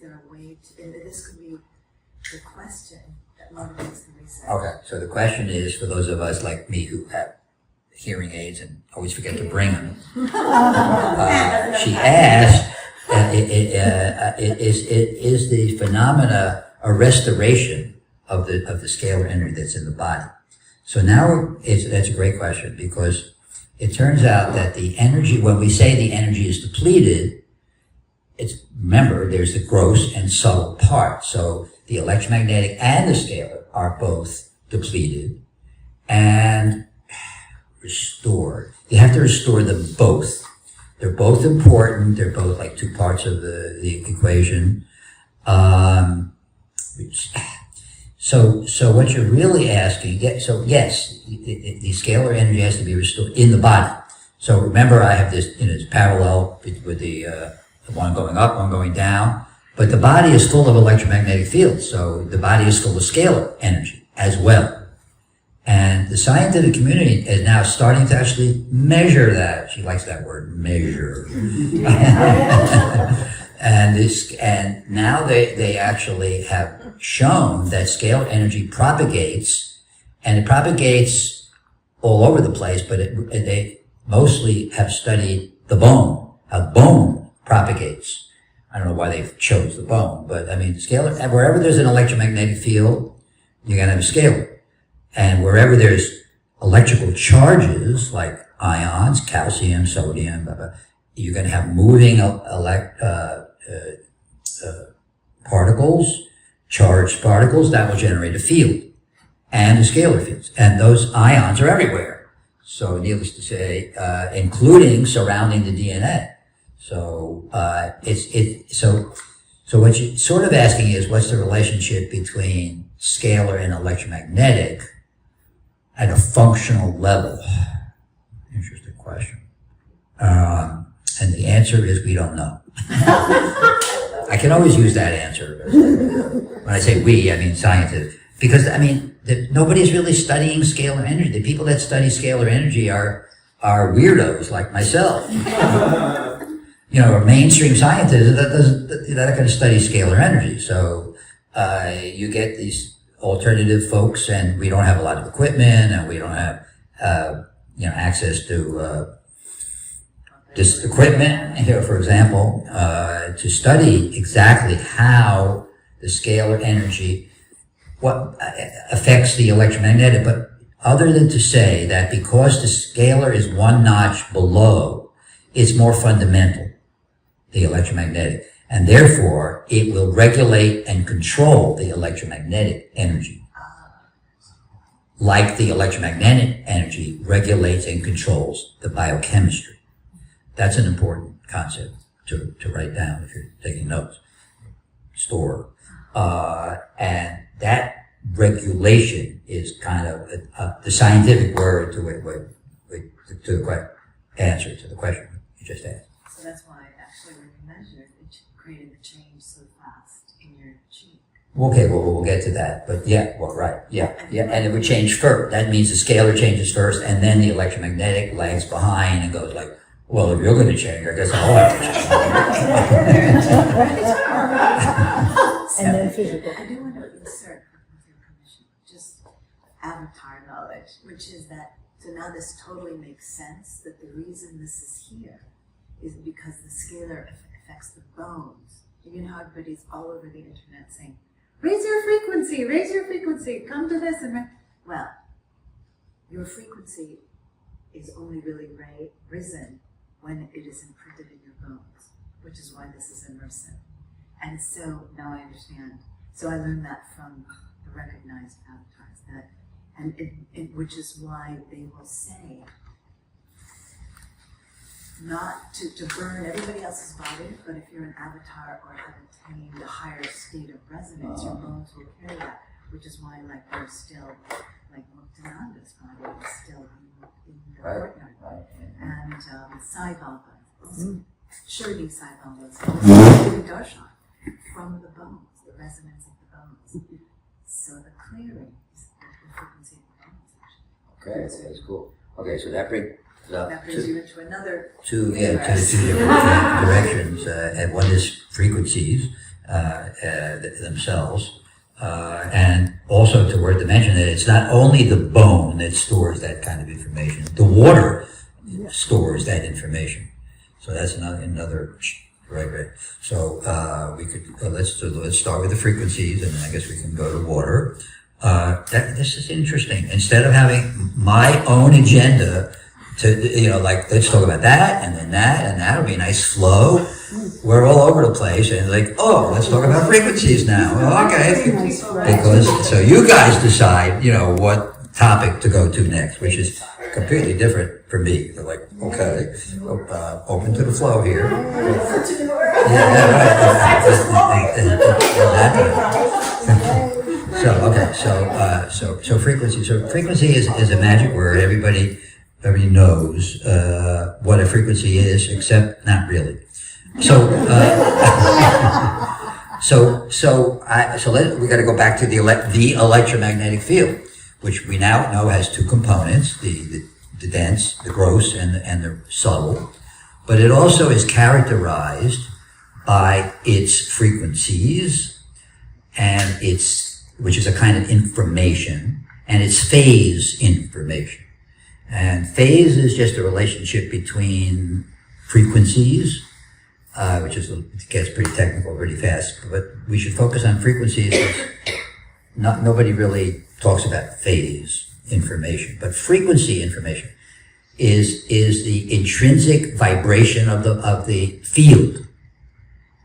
there a way to, and this could be the question that motivates the research. Okay, so the question is, for those of us like me who have hearing aids and always forget to bring them, she asked, is the phenomena a restoration of the scalar energy that's in the body? So now that's a great question, because it turns out that the energy, when we say the energy is depleted, remember, there's the gross and subtle part. So the electromagnetic and the scalar are both depleted and restored. You have to restore them both. They're both important. They're both like two parts of the equation. So what you're really asking, so yes, the scalar energy has to be restored in the body. So remember, I have this, it's parallel with the one going up, one going down, but the body is full of electromagnetic fields, so the body is full of scalar energy as well. And the scientific community is now starting to actually measure that. She likes that word, measure. And now they actually have shown that scalar energy propagates, and it propagates all over the place, but they mostly have studied the bone, how bone propagates. I don't know why they chose the bone, but I mean, scalar, wherever there's an electromagnetic field, you're going to have a scalar. And wherever there's electrical charges, like ions, calcium, sodium, blah, blah, you're going to have moving particles, charged particles, that will generate a field, and the scalar fields. And those ions are everywhere. So needless to say, including surrounding the DNA. So, so what you're sort of asking is, what's the relationship between scalar and electromagnetic at a functional level? Interesting question. And the answer is, we don't know. I can always use that answer. When I say we, I mean scientists. Because, I mean, nobody's really studying scalar energy. The people that study scalar energy are weirdos like myself. A mainstream scientist that not going to study scalar energy. So you get these alternative folks, and we don't have a lot of equipment, and we don't have access to this equipment, for example, to study exactly how the scalar energy what affects the electromagnetic. But other than to say that because the scalar is one notch below, it's more fundamental, the electromagnetic, and therefore it will regulate and control the electromagnetic energy, like the electromagnetic energy regulates and controls the biochemistry. That's an important concept to write down if you're taking notes. Store. And that regulation is kind of the scientific word to the answer to the question you just asked. So that's why actually when you measured, it created the change so fast in your cheek. Okay, well, we'll get to that. But yeah, well, right. Yeah. And it would change first. That means the scalar changes first, and then the electromagnetic lags behind and goes like, well, if you're going to change, I guess I'll have to change. And then physical. I do want to insert, with your permission, just avatar knowledge, which is that, so now this totally makes sense, that the reason this is here is because the scalar affects the bones. You know how everybody's all over the internet saying, raise your frequency, come to this. Well, your frequency is only really risen when it is imprinted in your bones, which is why this is immersive. And so now I understand. So I learned that from the recognized avatars, which is why they will say not to burn everybody else's body, but if you're an avatar or have attained a higher state of resonance, your bones will carry that, which is why like they're still, like Muktananda's body is still in the courtyard. Right. And Sai Baba, also Shirdi Sai Baba, doing darshan from the bones, the resonance of the bones. So the clearing is the frequency of the bones, actually. Okay, that's cool. Okay, so that brings you into another two different directions. And one is frequencies, themselves. And also to mention that it's not only the bone that stores that kind of information, the water stores that information. So that's another right. So we could let's start with the frequencies, and then I guess we can go to water. This is interesting. Instead of having my own agenda to like let's talk about that and then that and that'll be a nice flow. We're all over the place and like, oh, let's talk about frequencies now. Okay, because so you guys decide, what topic to go to next, which is completely different for me. They're like, okay, open to the flow here. So frequency. So frequency is a magic word. Everybody knows what a frequency is, except not really. So we got to go back to the electromagnetic field, which we now know has two components: the dense, the gross, and the subtle. But it also is characterized by its frequencies and which is a kind of information, and its phase information. And phase is just a relationship between frequencies, which it gets pretty technical pretty fast, but we should focus on frequencies because nobody really talks about phase information. But frequency information is the intrinsic vibration of the field.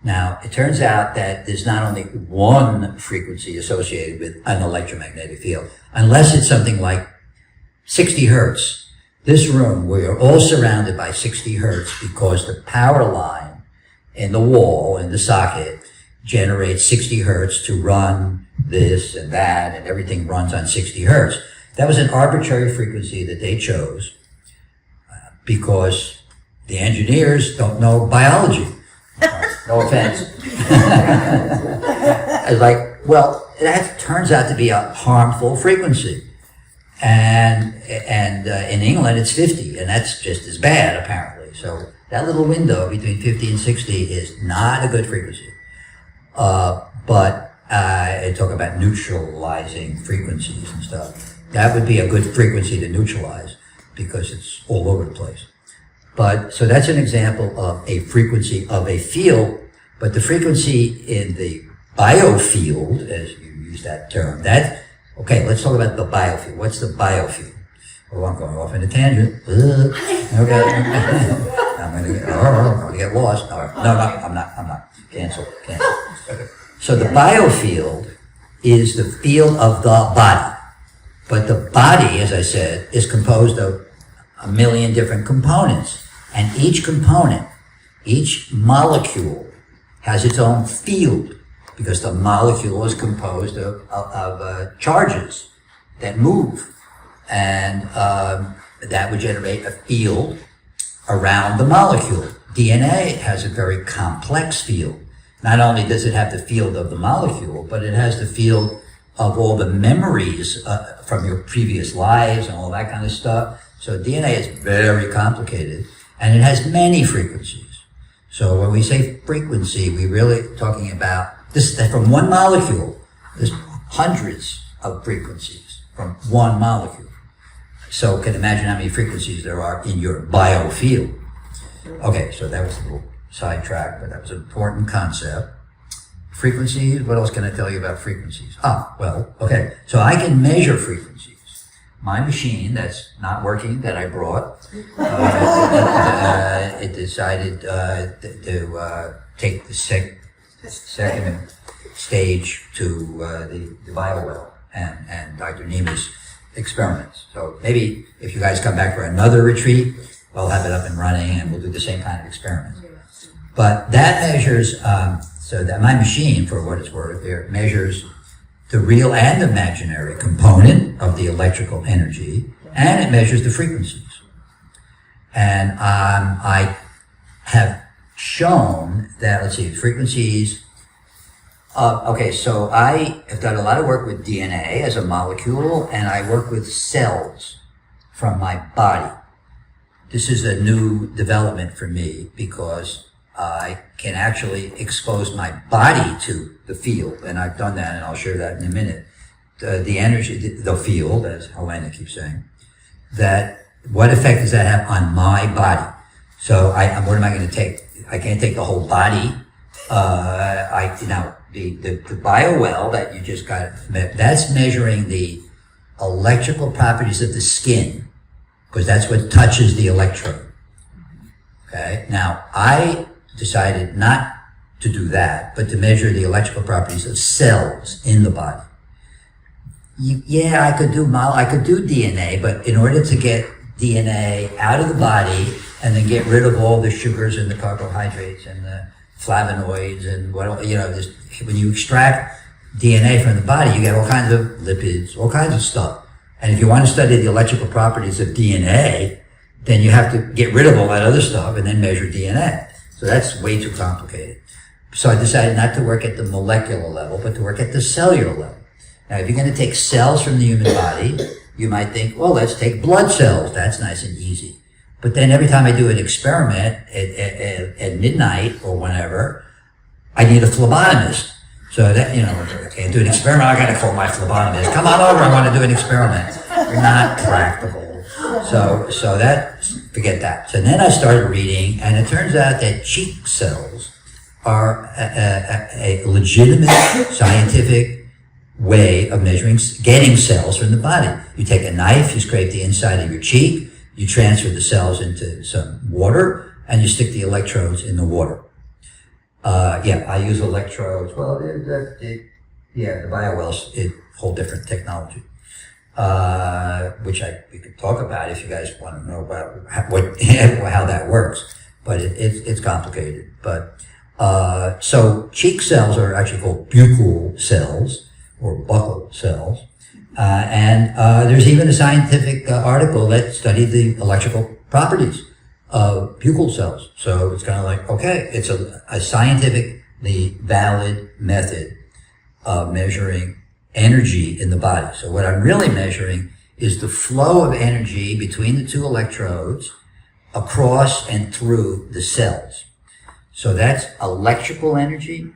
Now, it turns out that there's not only one frequency associated with an electromagnetic field, unless it's something like 60 hertz. This room, we are all surrounded by 60 hertz because the power line in the wall, in the socket, generates 60 hertz to run this and that, and everything runs on 60 hertz. That was an arbitrary frequency that they chose because the engineers don't know biology. No offense. It's like, well, that turns out to be a harmful frequency. And in England it's 50, and that's just as bad apparently. So that little window between 50 and 60 is not a good frequency. But I talk about neutralizing frequencies and stuff. That would be a good frequency to neutralize because it's all over the place. But so that's an example of a frequency of a field. But the frequency in the biofield, as you use that term, okay, let's talk about the biofield. What's the biofield? Oh, I'm going off in a tangent. Okay. I'm going to get lost. No, I'm not. Cancel. So the biofield is the field of the body. But the body, as I said, is composed of a million different components. And each component, each molecule, has its own field because the molecule is composed of charges that move. And that would generate a field around the molecule. DNA has a very complex field. Not only does it have the field of the molecule, but it has the field of all the memories from your previous lives and all that kind of stuff. So DNA is very complicated, and it has many frequencies. So when we say frequency, we're really talking about this, that from one molecule, there's hundreds of frequencies from one molecule. So you can imagine how many frequencies there are in your biofield. Okay, so that was a little sidetrack, but that was an important concept. Frequencies, what else can I tell you about frequencies? Okay, so I can measure frequencies. My machine that's not working, that I brought, it decided to take the second stage to the bio well and Dr. Nema's experiments. So maybe if you guys come back for another retreat, we'll have it up and running and we'll do the same kind of experiments. But that measures, so that my machine, for what it's worth, it measures the real and imaginary component of the electrical energy, and it measures the frequencies. And I have shown that, let's see, frequencies. Okay, so I have done a lot of work with DNA as a molecule, and I work with cells from my body. This is a new development for me because I can actually expose my body to the field, and I've done that, and I'll share that in a minute. The energy, the field, as Helena keeps saying, that what effect does that have on my body? So what am I going to take? I can't take the whole body. The biowell that you just got, that's measuring the electrical properties of the skin, because that's what touches the electrode. Okay. Now, I decided not to do that, but to measure the electrical properties of cells in the body. I could do DNA, but in order to get DNA out of the body and then get rid of all the sugars and the carbohydrates and the flavonoids and when you extract DNA from the body, you get all kinds of lipids, all kinds of stuff. And if you want to study the electrical properties of DNA, then you have to get rid of all that other stuff and then measure DNA. So that's way too complicated. So I decided not to work at the molecular level, but to work at the cellular level. Now, if you're going to take cells from the human body, you might think, well, let's take blood cells. That's nice and easy. But then every time I do an experiment at midnight or whenever, I need a phlebotomist. So that, I can't do an experiment. I got to call my phlebotomist. Come on over. I want to do an experiment. You're not practical. So that, forget that. So then I started reading, and it turns out that cheek cells are a legitimate scientific way of getting cells from the body. You take a knife, you scrape the inside of your cheek, you transfer the cells into some water, and you stick the electrodes in the water. I use electrodes. Well, the biowell's a whole different technology, which we could talk about if you guys want to know about how that works. But it's complicated. But so cheek cells are actually called buccal cells, or buccal cells. And there's even a scientific article that studied the electrical properties of buccal cells. So it's kind of like, okay, it's a scientifically valid method of measuring energy in the body. So what I'm really measuring is the flow of energy between the two electrodes across and through the cells. So that's electrical energy.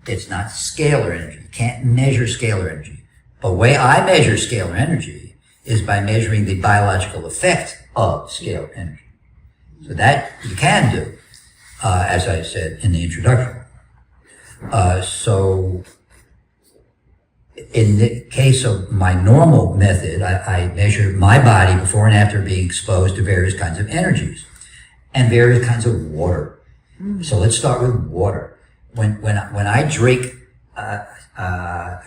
It's not scalar energy. You can't measure scalar energy. But the way I measure scalar energy is by measuring the biological effect of scalar energy. So that you can do, as I said in the introduction. So in the case of my normal method, I measure my body before and after being exposed to various kinds of energies and various kinds of water. So let's start with water. When I drink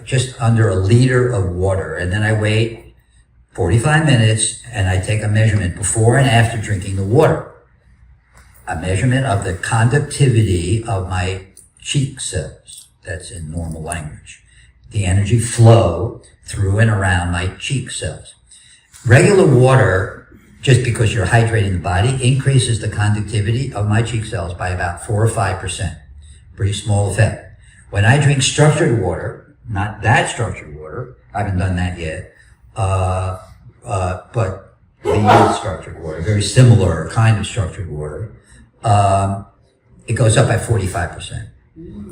just under a liter of water, and then I wait 45 minutes and I take a measurement before and after drinking the water, a measurement of the conductivity of my cheek cells. That's in normal language. The energy flow through and around my cheek cells. Regular water, just because you're hydrating the body, increases the conductivity of my cheek cells by about 4 or 5%. Pretty small effect. When I drink structured water, not that structured water, I haven't done that yet, but the structured water, very similar kind of structured water, it goes up by 45%.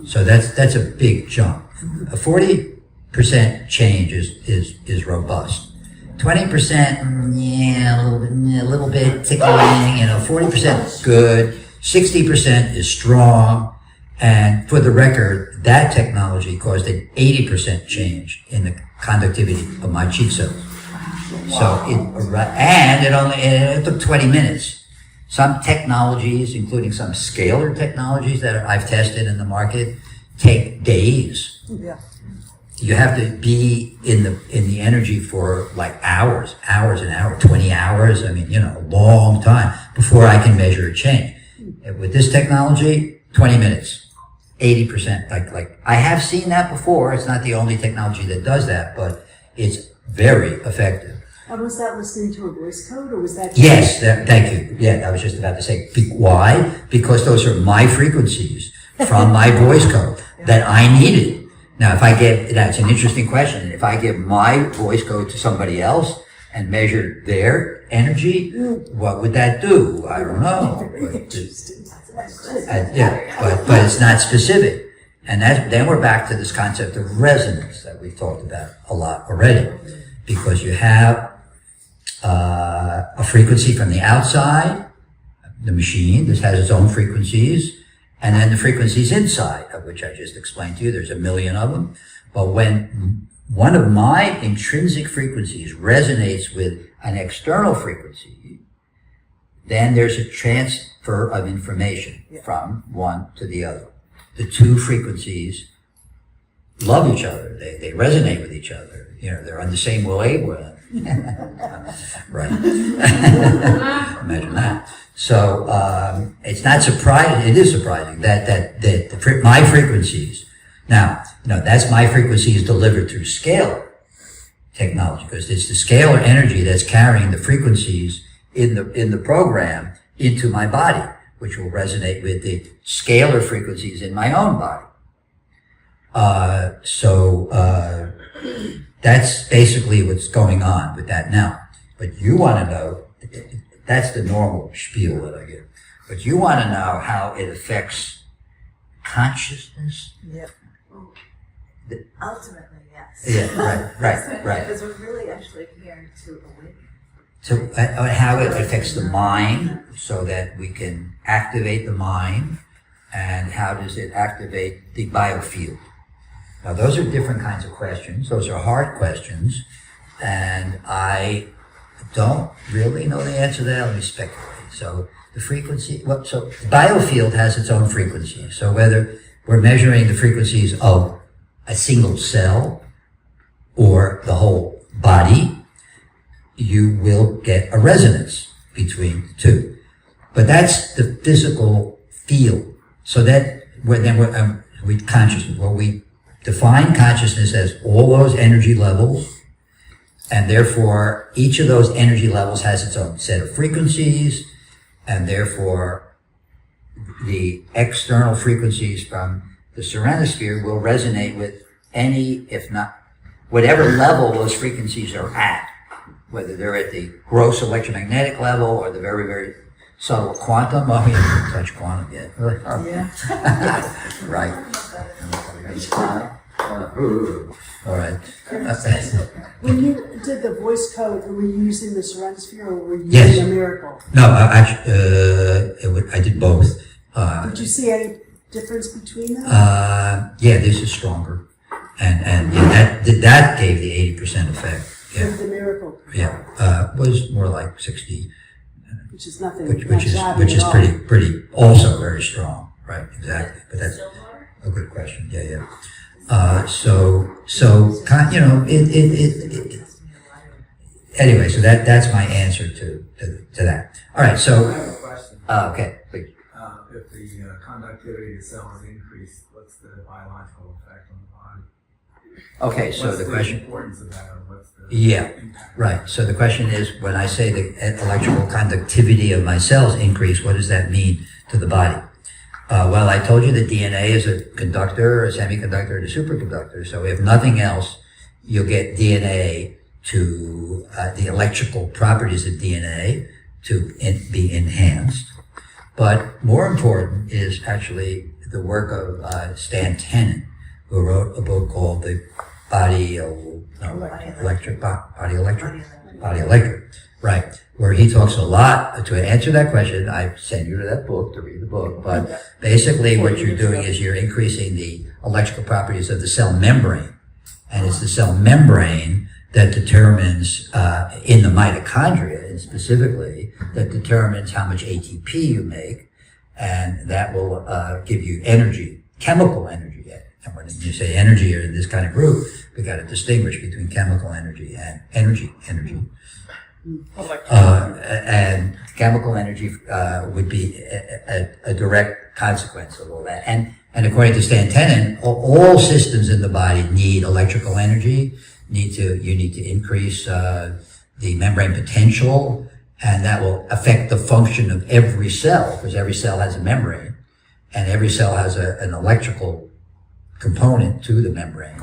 So that's a big jump. A 40% change is robust. 20%, a little bit tickling, 40% good, 60% is strong. And for the record, that technology caused an 80% change in the conductivity of my cheek cells. So it took 20 minutes. Some technologies, including some scalar technologies that I've tested in the market, take days. Yeah. You have to be in the energy for like hours and hours, 20 hours. I mean, a long time before I can measure a change. With this technology, 20 minutes. 80%, like I have seen that before. It's not the only technology that does that, but it's very effective. And was that listening to a voice code, or was that? Yes, thank you. Yeah, I was just about to say, why? Because those are my frequencies from my voice code that I needed. Now, that's an interesting question. If I give my voice code to somebody else and measured their energy, what would that do? I don't know. But it's not specific. And then we're back to this concept of resonance that we've talked about a lot already. Because you have a frequency from the outside, the machine, this has its own frequencies, and then the frequencies inside, of which I just explained to you, there's a million of them. But when one of my intrinsic frequencies resonates with an external frequency, then there's a transfer of information from one to the other. The two frequencies love each other. They resonate with each other. You know, they're on the same wavelength. Right. Imagine that. So it's not surprising. It is surprising that my frequencies. Now, that's my frequencies delivered through scalar technology, because it's the scalar energy that's carrying the frequencies in the program into my body, which will resonate with the scalar frequencies in my own body. So that's basically what's going on with that now. But you want to know, that's the normal spiel that I give. But you want to know how it affects consciousness? Yep. Ultimately, yes. Yeah, right. Because we're really actually here to awaken. So how it affects the mind, so that we can activate the mind, and how does it activate the biofield? Now, those are different kinds of questions. Those are hard questions, and I don't really know the answer to that. Let me speculate. So the frequency, so the biofield has its own frequency. So whether we're measuring the frequencies of a single cell or the whole body, you will get a resonance between the two. But that's the physical field. So that with consciousness, we define consciousness as all those energy levels, and therefore each of those energy levels has its own set of frequencies, and therefore the external frequencies from the surrenosphere will resonate with any, if not, whatever level those frequencies are at, whether they're at the gross electromagnetic level or the very, very subtle quantum. Oh, we haven't touched quantum yet. Yeah. Right. All right. When you did the voice code, were you using the surrenosphere or were you Yes. using a miracle? No, actually, I did both. Did you see any difference between them? Yeah, this is stronger, and yeah, that gave the 80% effect. Yeah, With the miracle? was more like 60, Which is nothing. which is at all. pretty also very strong. Right, exactly. But that's a good question. Yeah. Anyway, so that's my answer to that. All right, so I have a question. okay, please. If the conductivity of the cell is increased, what's the biological effect on the body? Okay, so What's the question. importance of that, or what's the Yeah, impact? right. So the question is, when I say the electrical conductivity of my cells increase, what does that mean to the body? Well, I told you that DNA is a conductor, a semiconductor, and a superconductor. So if nothing else, you'll get DNA to the electrical properties of DNA to be enhanced. But more important is actually the work of Stan Tenen, who wrote a book called The Body Electric, right, where he talks a lot. To answer that question, I send you to that book to read the book, but basically what you're doing is you're increasing the electrical properties of the cell membrane, and it's the cell membrane that determines, in the mitochondria, and specifically, that determines how much ATP you make, and that will give you energy, chemical energy. And when you say energy in this kind of group, we got to distinguish between chemical energy and energy. And chemical energy would be a direct consequence of all that. And according to Stan Tenen, all systems in the body need electrical energy. You need to increase the membrane potential, and that will affect the function of every cell, because every cell has a membrane, and every cell has an electrical component to the membrane,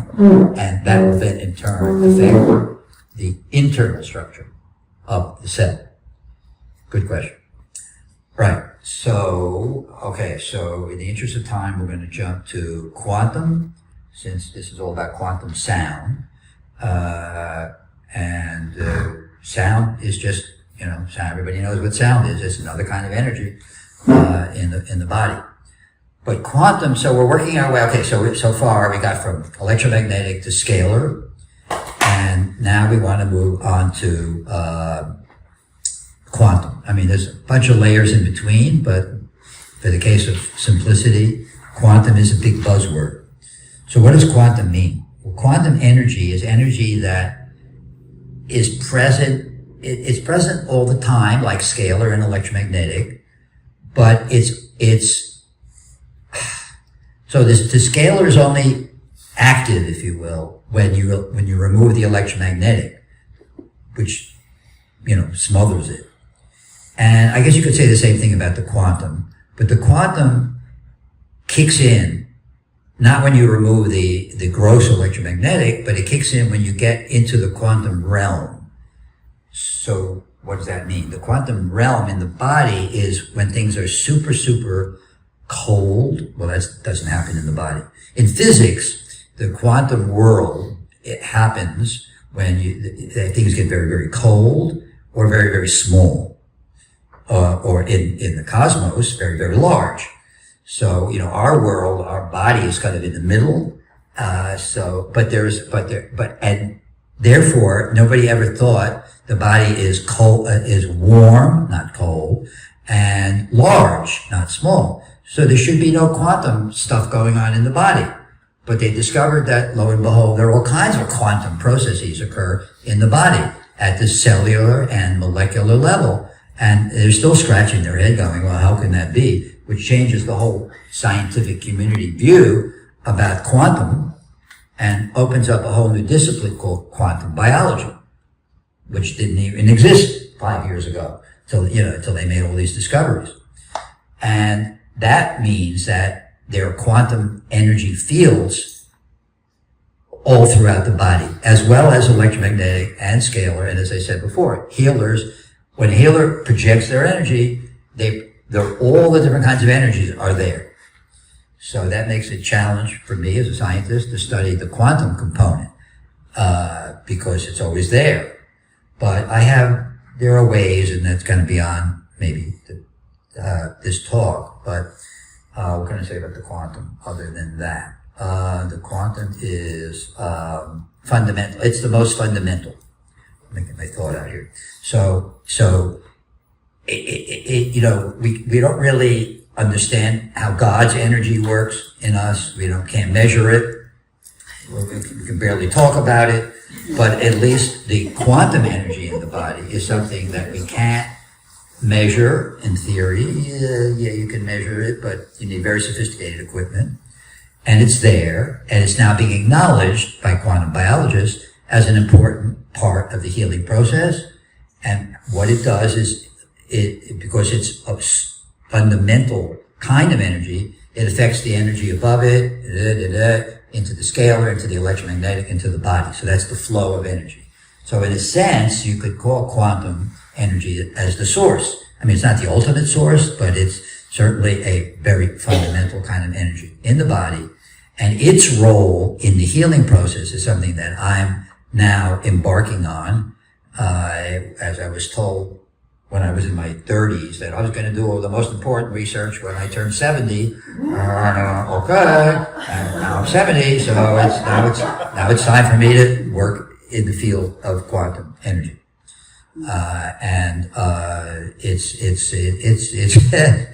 and that will then in turn affect the internal structure of the cell? Good question. Right. So, okay, so in the interest of time, we're going to jump to quantum, since this is all about quantum sound. Sound is just, sound. Everybody knows what sound is. It's another kind of energy in the body. But quantum, so we're working our way. Okay, so far we got from electromagnetic to scalar, and now we want to move on to quantum. I mean, there's a bunch of layers in between, but for the case of simplicity, quantum is a big buzzword. So what does quantum mean? Well, quantum energy is energy that is present. It's present all the time, like scalar and electromagnetic, but so the scalar is only active, if you will, when you remove the electromagnetic, which smothers it. And I guess you could say the same thing about the quantum, but the quantum kicks in not when you remove the gross electromagnetic, but it kicks in when you get into the quantum realm. So what does that mean? The quantum realm in the body is when things are super, super cold. Well, that doesn't happen in the body. In physics, the quantum world, it happens when things get very, very cold or very, very small. Or in the cosmos, very, very large. So, our world, our body is kind of in the middle. And therefore, nobody ever thought the body is cold, is warm, not cold, and large, not small. So there should be no quantum stuff going on in the body. But they discovered that, lo and behold, there are all kinds of quantum processes occur in the body at the cellular and molecular level. And they're still scratching their head going, well, how can that be? Which changes the whole scientific community view about quantum and opens up a whole new discipline called quantum biology, which didn't even exist 5 years ago till they made all these discoveries. And that means that there are quantum energy fields all throughout the body, as well as electromagnetic and scalar. And as I said before, when a healer projects their energy, all the different kinds of energies are there. So that makes it a challenge for me as a scientist to study the quantum component, because it's always there. But there are ways, and that's kind of beyond maybe this talk, but what can I say about the quantum other than that? The quantum is fundamental. It's the most fundamental. Let me get my thought out here. So we don't really understand how God's energy works in us. We can't measure it. We can barely talk about it. But at least the quantum energy in the body is something that we can't measure in theory. Yeah, you can measure it, but you need very sophisticated equipment. And it's there, and it's now being acknowledged by quantum biologists as an important part of the healing process. And what it does is, because it's a fundamental kind of energy, it affects the energy above it, into the scalar, into the electromagnetic, into the body. So that's the flow of energy. So in a sense, you could call quantum energy as the source. I mean, it's not the ultimate source, but it's certainly a very fundamental kind of energy in the body. And its role in the healing process is something that I'm now embarking on. As I was told when I was in my 30s that I was going to do all the most important research when I turned 70. Okay, and now I'm 70, so now it's time for me to work in the field of quantum energy.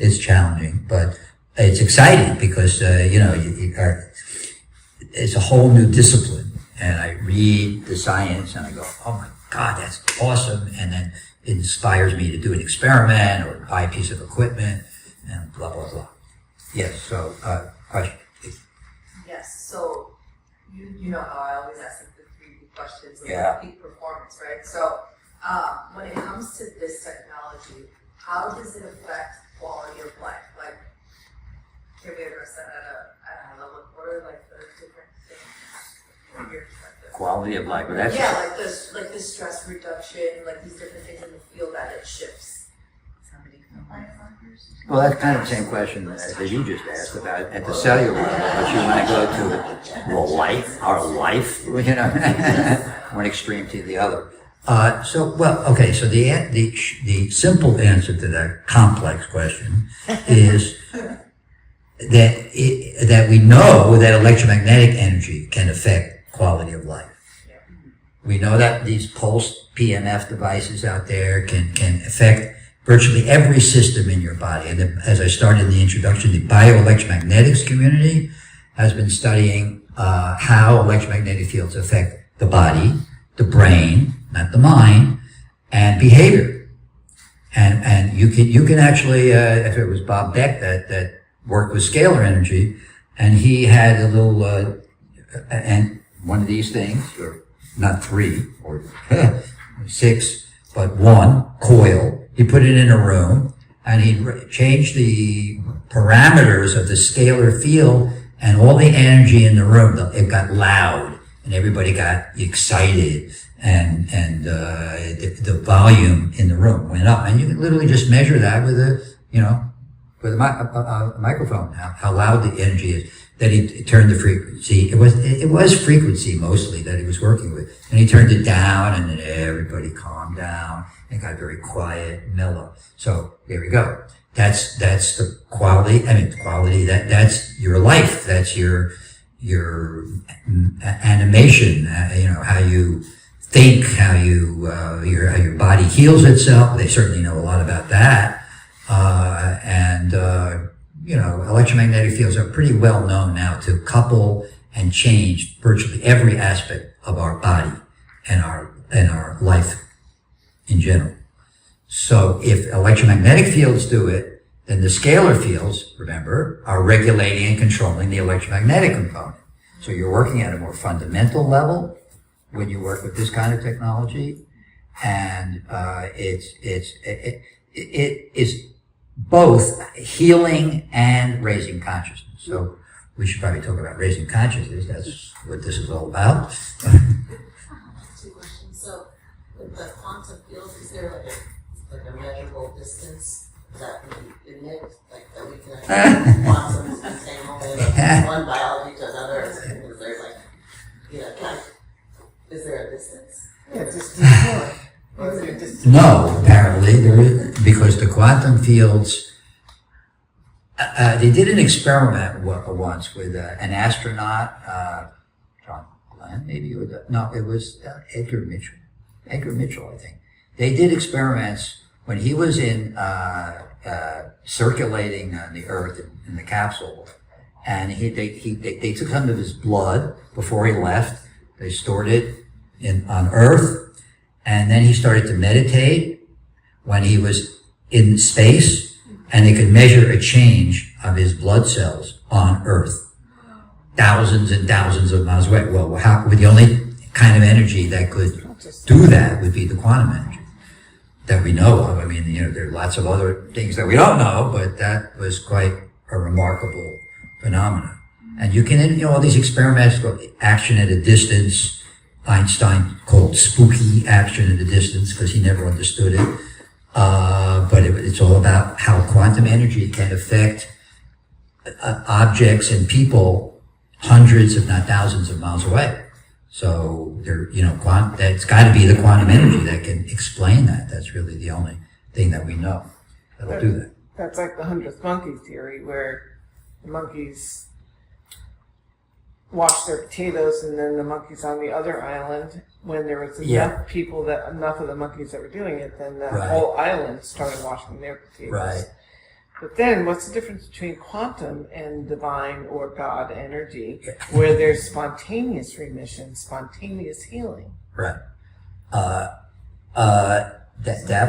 It's challenging, but it's exciting because it's a whole new discipline. And I read the science and I go, oh my God, that's awesome. And then it inspires me to do an experiment or buy a piece of equipment and blah, blah, blah. Yes, so, question, please. Yes, so you know how I always ask the 3 questions Yeah. peak performance, right? So when it comes to this technology, how does it affect quality of life? Like, can we address that at a high level? What are like the different things from your perspective? quality of life. Well, that's Yeah, like the stress reduction, like these different things in the field that it shifts. Somebody can biomarkers. Well, that's kind of the same question that you just asked about at the cellular level. But you want to go to, well, life, our life, you know, one extreme to the other. So the simple answer to that complex question is that we know that electromagnetic energy can affect quality of life. We know that these pulsed PMF devices out there can affect virtually every system in your body. And as I started in the introduction, the bioelectromagnetics community has been studying how electromagnetic fields affect the body, the brain, not the mind, and behavior. And you can actually, if it was Bob Beck that worked with Scalar Energy, and he had a little, and one of these things, or not 3 or 6, but 1 coil. He put it in a room, and he changed the parameters of the scalar field, and all the energy in the room, it got loud, and everybody got excited, and the volume in the room went up. And you can literally just measure that with a microphone, how loud the energy is. Then he turned the frequency. It was frequency mostly that he was working with. And he turned it down, and then everybody calmed down and got very quiet and mellow. So there we go. That's the quality. That's your life. That's your animation. How you think, how your body heals itself. They certainly know a lot about that. Electromagnetic fields are pretty well known now to couple and change virtually every aspect of our body and our life in general. So if electromagnetic fields do it, then the scalar fields, remember, are regulating and controlling the electromagnetic component. So you're working at a more fundamental level when you work with this kind of technology, and it is both healing and raising consciousness. So we should probably talk about raising consciousness. That's what this is all about. 2 questions. So with the quantum field, is there like a measurable distance that we emit, like that we can actually quantum is the same way, like one biology to another? Is there is there a distance? Yeah, just No, apparently there is, because the quantum fields. They did an experiment once with an astronaut, John Glenn, maybe it was Edgar Mitchell. Edgar Mitchell, I think. They did experiments when he was in circulating on the Earth in the capsule, and they took some of his blood before he left. They stored it on Earth. And then he started to meditate when he was in space, and they could measure a change of his blood cells on Earth, thousands and thousands of miles away. Well, the only kind of energy that could do that would be the quantum energy that we know of. I mean, there are lots of other things that we don't know, but that was quite a remarkable phenomenon. And you can, all these experiments, action at a distance. Einstein called spooky action at a distance because he never understood it. But it's all about how quantum energy can affect objects and people hundreds, if not thousands of miles away. So that's got to be the quantum energy that can explain that. That's really the only thing that we know that'll do that. That's like the 100th monkey theory, where the monkeys wash their potatoes, and then the monkeys on the other island, when there was enough of the monkeys that were doing it, then the whole island started washing their potatoes. Right. But then, what's the difference between quantum and divine or God energy, where there's spontaneous remission, spontaneous healing? Right. That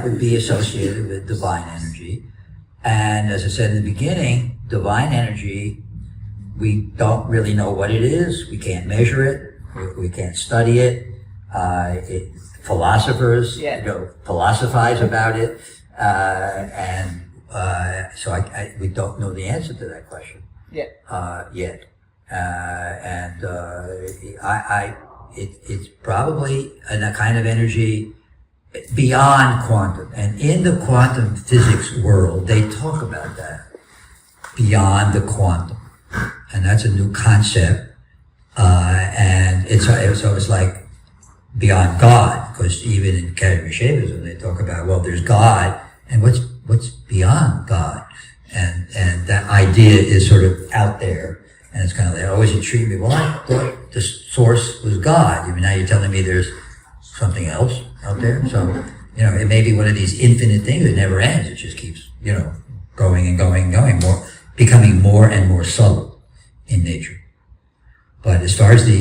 would be associated with divine energy. And as I said in the beginning, divine energy, we don't really know what it is. We can't measure it. We can't study it. Philosophers philosophize about it. So we don't know the answer to that question yet. it's probably a kind of energy beyond quantum. And in the quantum physics world, they talk about that, beyond the quantum. And that's a new concept. And it's like beyond God, because even in Shaivism, they talk about, well, there's God, and what's beyond God? And that idea is sort of out there, and it's kind of, it always intrigued me. Well, I thought the source was God. I mean, now you're telling me there's something else out there. So, it may be one of these infinite things that never ends. It just keeps, going and going and going, becoming more and more subtle in nature. But as far as the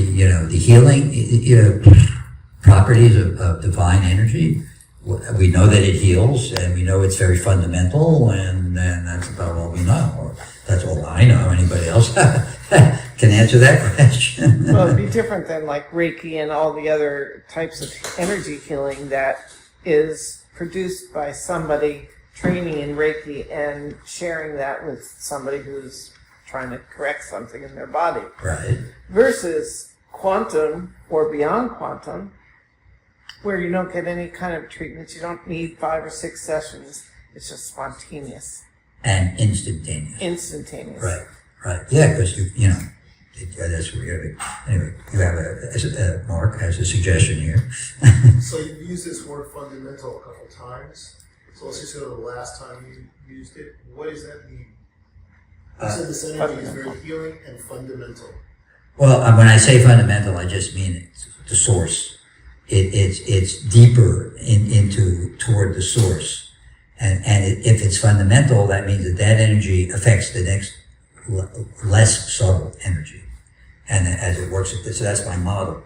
healing, properties of divine energy, we know that it heals, and we know it's very fundamental, and that's about all we know, or that's all I know. Anybody else can answer that question? Well, it'd be different than like Reiki and all the other types of energy healing that is produced by somebody training in Reiki and sharing that with somebody who's trying to correct something in their body. Right. Versus quantum or beyond quantum, where you don't get any kind of treatments. You don't need 5 or 6 sessions. It's just spontaneous. And instantaneous. Instantaneous. Right. Yeah, because that's weird. Anyway, you have Mark has a suggestion here. So you've used this word fundamental a couple times. So let's just go to the last time you used it. What does that mean? You said this energy is very healing and fundamental. Well, when I say fundamental, I just mean it's the source. It's deeper toward the source, and if it's fundamental, that means that energy affects the next less subtle energy, and as it works. So that's my model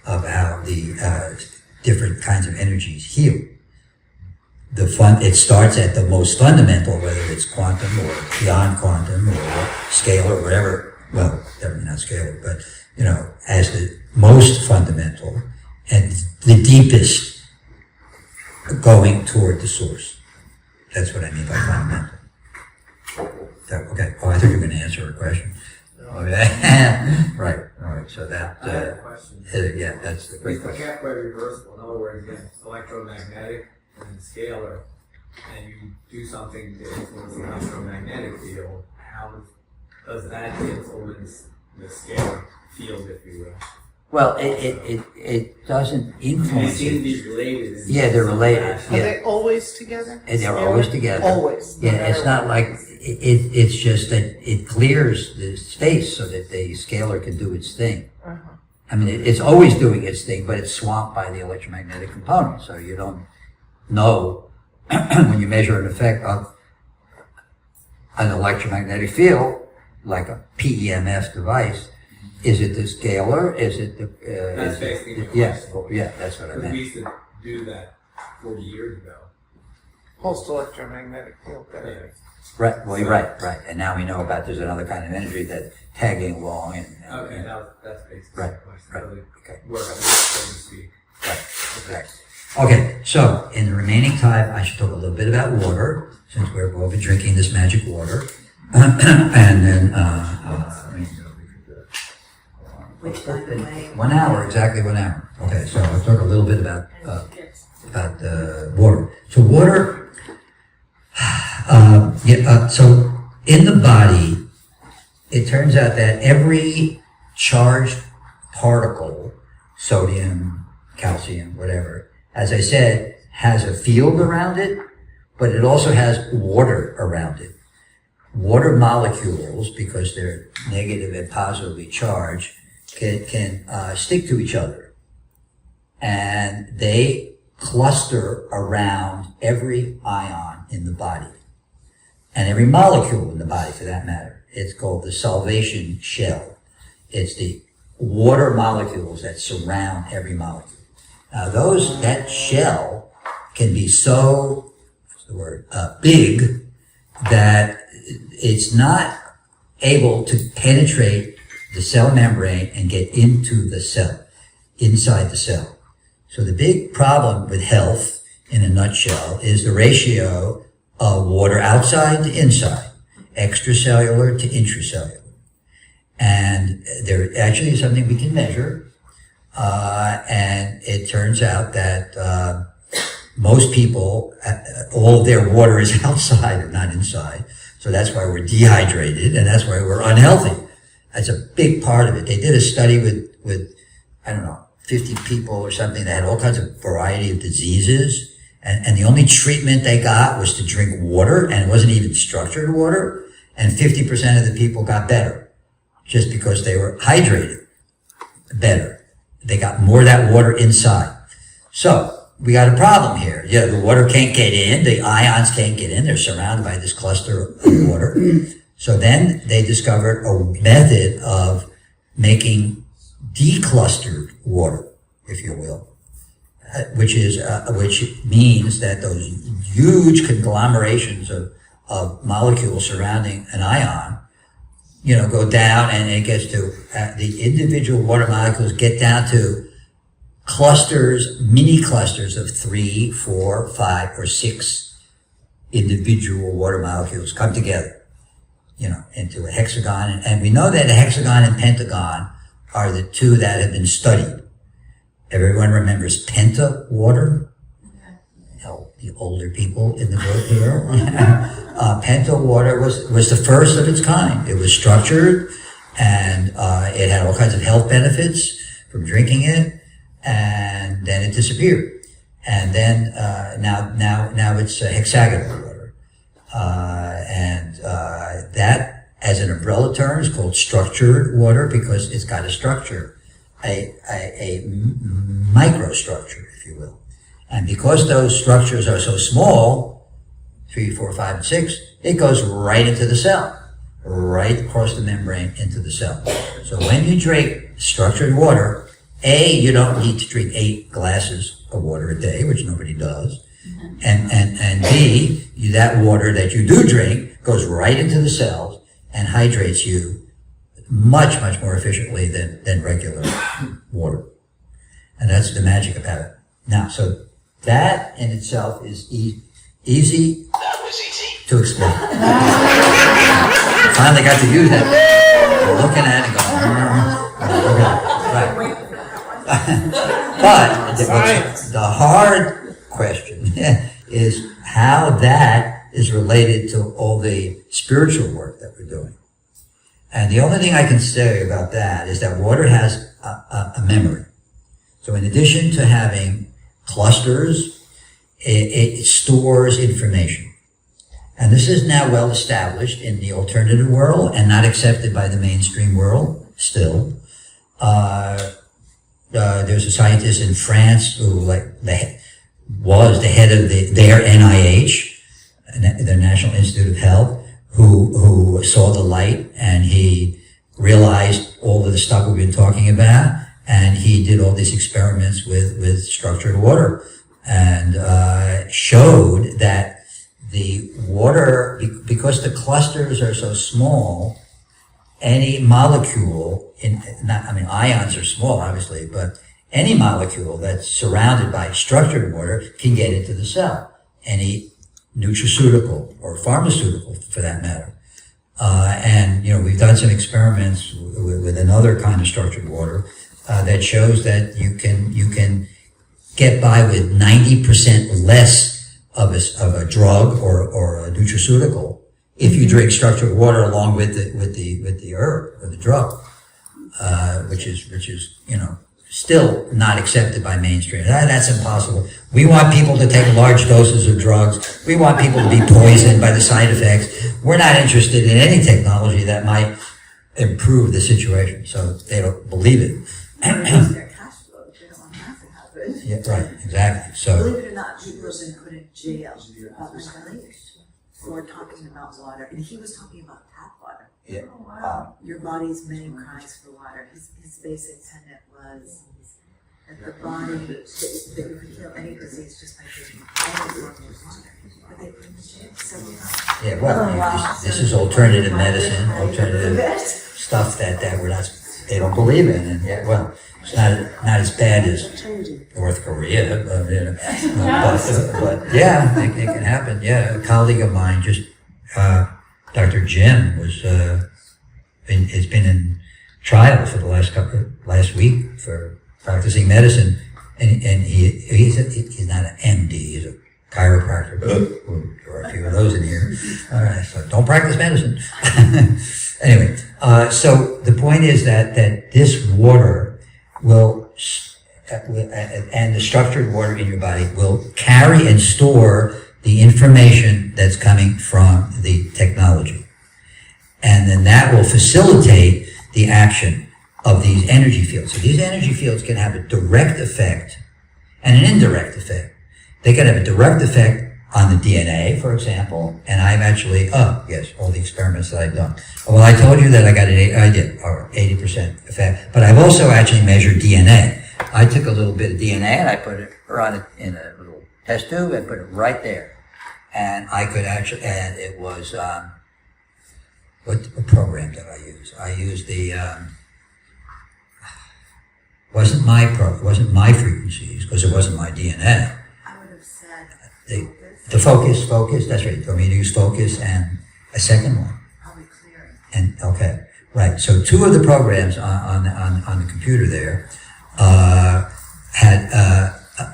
of how the different kinds of energies heal. It starts at the most fundamental, whether it's quantum or beyond quantum or scalar or whatever. Well, definitely not scalar, but as the most fundamental. And the deepest going toward the source. That's what I mean by fundamental. Okay. Oh, I thought you were going to answer a question. Okay. Right. All right. So that. I have a question. Yeah, that's the great It's the question. halfway reversible. In other words, it's electromagnetic and then scalar, and you do something to influence the electromagnetic field. How does that influence the scalar field, if you will? Well, it doesn't They influence seem to it. be related. in Yeah, they're some related. fashion. Are Yeah. they always together? And they're always together. Always. no Yeah, matter it's not what. like it's just that it clears the space so that the scalar can do its thing. Uh-huh. I mean, it's always doing its thing, but it's swamped by the electromagnetic component. So you don't know when you measure an effect of an electromagnetic field, like a PEMF device. Is it the scalar? Is it the? That's basically the Yes. question. Well, yeah, that's what I Because we meant. used to do that 40 years ago. Pulsed electromagnetic field therapy. Right. Well, you're right. And now we know about there's another kind of energy that's tagging along and. Okay, that's basically Right, the question. right, So they okay. work on it, so to speak. Right. Okay, so in the remaining time, I should talk a little bit about water, since we've all been drinking this magic water. And then, Which, by the way, 1 hour, exactly 1 hour. Okay, so I'll talk a little bit about water. So water, so in the body, it turns out that every charged particle, sodium, calcium, whatever, as I said, has a field around it, but it also has water around it. Water molecules, because they're negative and positively charged, can stick to each other. And they cluster around every ion in the body. And every molecule in the body, for that matter. It's called the salvation shell. It's the water molecules that surround every molecule. Now that shell can be so, what's the word, big that it's not able to penetrate the cell membrane and get into the cell, inside the cell. So the big problem with health, in a nutshell, is the ratio of water outside to inside, extracellular to intracellular. And there actually is something we can measure And it turns out that most people, all of their water is outside and not inside. So that's why we're dehydrated, and that's why we're unhealthy. That's a big part of it. They did a study with I don't know, 50 people or something that had all kinds of variety of diseases. And the only treatment they got was to drink water, and it wasn't even structured water. And 50% of the people got better just because they were hydrated better. They got more of that water inside. So we got a problem here. Yeah, the water can't get in. The ions can't get in. They're surrounded by this cluster of water. So then they discovered a method of making declustered water, if you will, which means that those huge conglomerations of molecules surrounding an ion, go down, and it gets to the individual water molecules get down to clusters, mini clusters of 3, 4, 5, or 6 individual water molecules come together, into a hexagon. And we know that a hexagon and pentagon are the two that have been studied. Everyone remembers penta water? The older people in the group here. Penta water was the first of its kind. It was structured, and it had all kinds of health benefits from drinking it, and then it disappeared. And then now it's hexagonal water. That, as an umbrella term, is called structured water because it's got a structure, a microstructure, if you will. And because those structures are so small, 3, 4, 5, and 6, it goes right into the cell, right across the membrane into the cell. So when you drink structured water, A, you don't need to drink 8 glasses of water a day, which nobody does. And B, that water that you do drink goes right into the cells and hydrates you much, much more efficiently than regular water. And that's the magic about it. Now, so that in itself is easy to explain. Finally got to use that. We're looking at it and going, right. But the hard question is how that is related to all the spiritual work that we're doing. And the only thing I can say about that is that water has a memory. So in addition to having clusters, it stores information. And this is now well established in the alternative world and not accepted by the mainstream world still. There's a scientist in France who was the head of their NIH, the National Institute of Health, who saw the light, and he realized all of the stuff we've been talking about, and he did all these experiments with structured water, and showed that the water, because the clusters are so small, any molecule ions are small, obviously, but any molecule that's surrounded by structured water can get into the cell. Any nutraceutical or pharmaceutical, for that matter. We've done some experiments with another kind of structured water that shows that you can get by with 90% less of a drug or a nutraceutical if you drink structured water along with the herb or the drug, which is still not accepted by mainstream. That's impossible. We want people to take large doses of drugs. We want people to be poisoned by the side effects. We're not interested in any technology that might improve the situation, so they don't believe it. Their cash flow, they don't want that to happen. Yeah, right, exactly. So, Believe it or not, people have been put in jail for talking about water, and he was talking about tap water. yeah. Your body's many cries for water. His basic tenet was that the body, that you can heal any disease just by drinking any form of water. But they put him in jail several times. Yeah, well, this is alternative medicine, alternative stuff that we're not, they don't believe in, and yet, well, it's not as bad as North Korea, but yeah, it can happen. Yeah, a colleague of mine, Dr. Jim, has been in trial for the last week for practicing medicine, and he's not an MD, he's a chiropractor. There are a few of those in here. All right, so don't practice medicine. Anyway, so the point is that this water will, and the structured water in your body will carry and store the information that's coming from the technology. And then that will facilitate the action of these energy fields. So these energy fields can have a direct effect and an indirect effect. They can have a direct effect on the DNA, for example, and I've actually, all the experiments that I've done. Well, I told you that I did, or 80% effect, but I've also actually measured DNA. I took a little bit of DNA and I put it right in a little test tube and put it right there. And I could actually, and it was, what program did I use? I used the, wasn't my frequencies, because it wasn't my DNA. I would have said The focus, that's right. You want me to use focus and a second one? probably clearing. And, okay, right. So two of the programs on the computer there, had,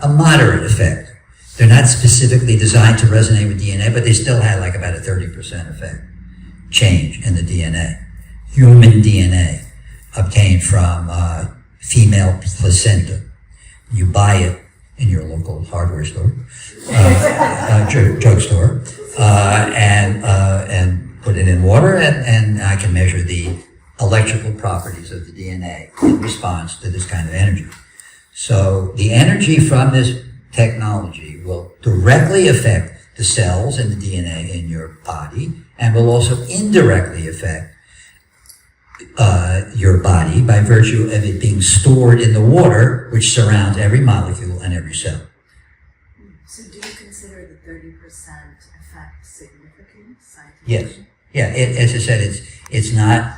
a moderate effect. They're not specifically designed to resonate with DNA, but they still had like about a 30% effect change in the DNA. Human DNA obtained from female placenta. You buy it in your local hardware store, drugstore, and put it in water, and I can measure the electrical properties of the DNA in response to this kind of energy. So the energy from this technology will directly affect the cells and the DNA in your body, and will also indirectly affect your body by virtue of it being stored in the water, which surrounds every molecule and every cell. So do you consider the 30% effect significant scientifically? Yes. Yeah, as I said, it's not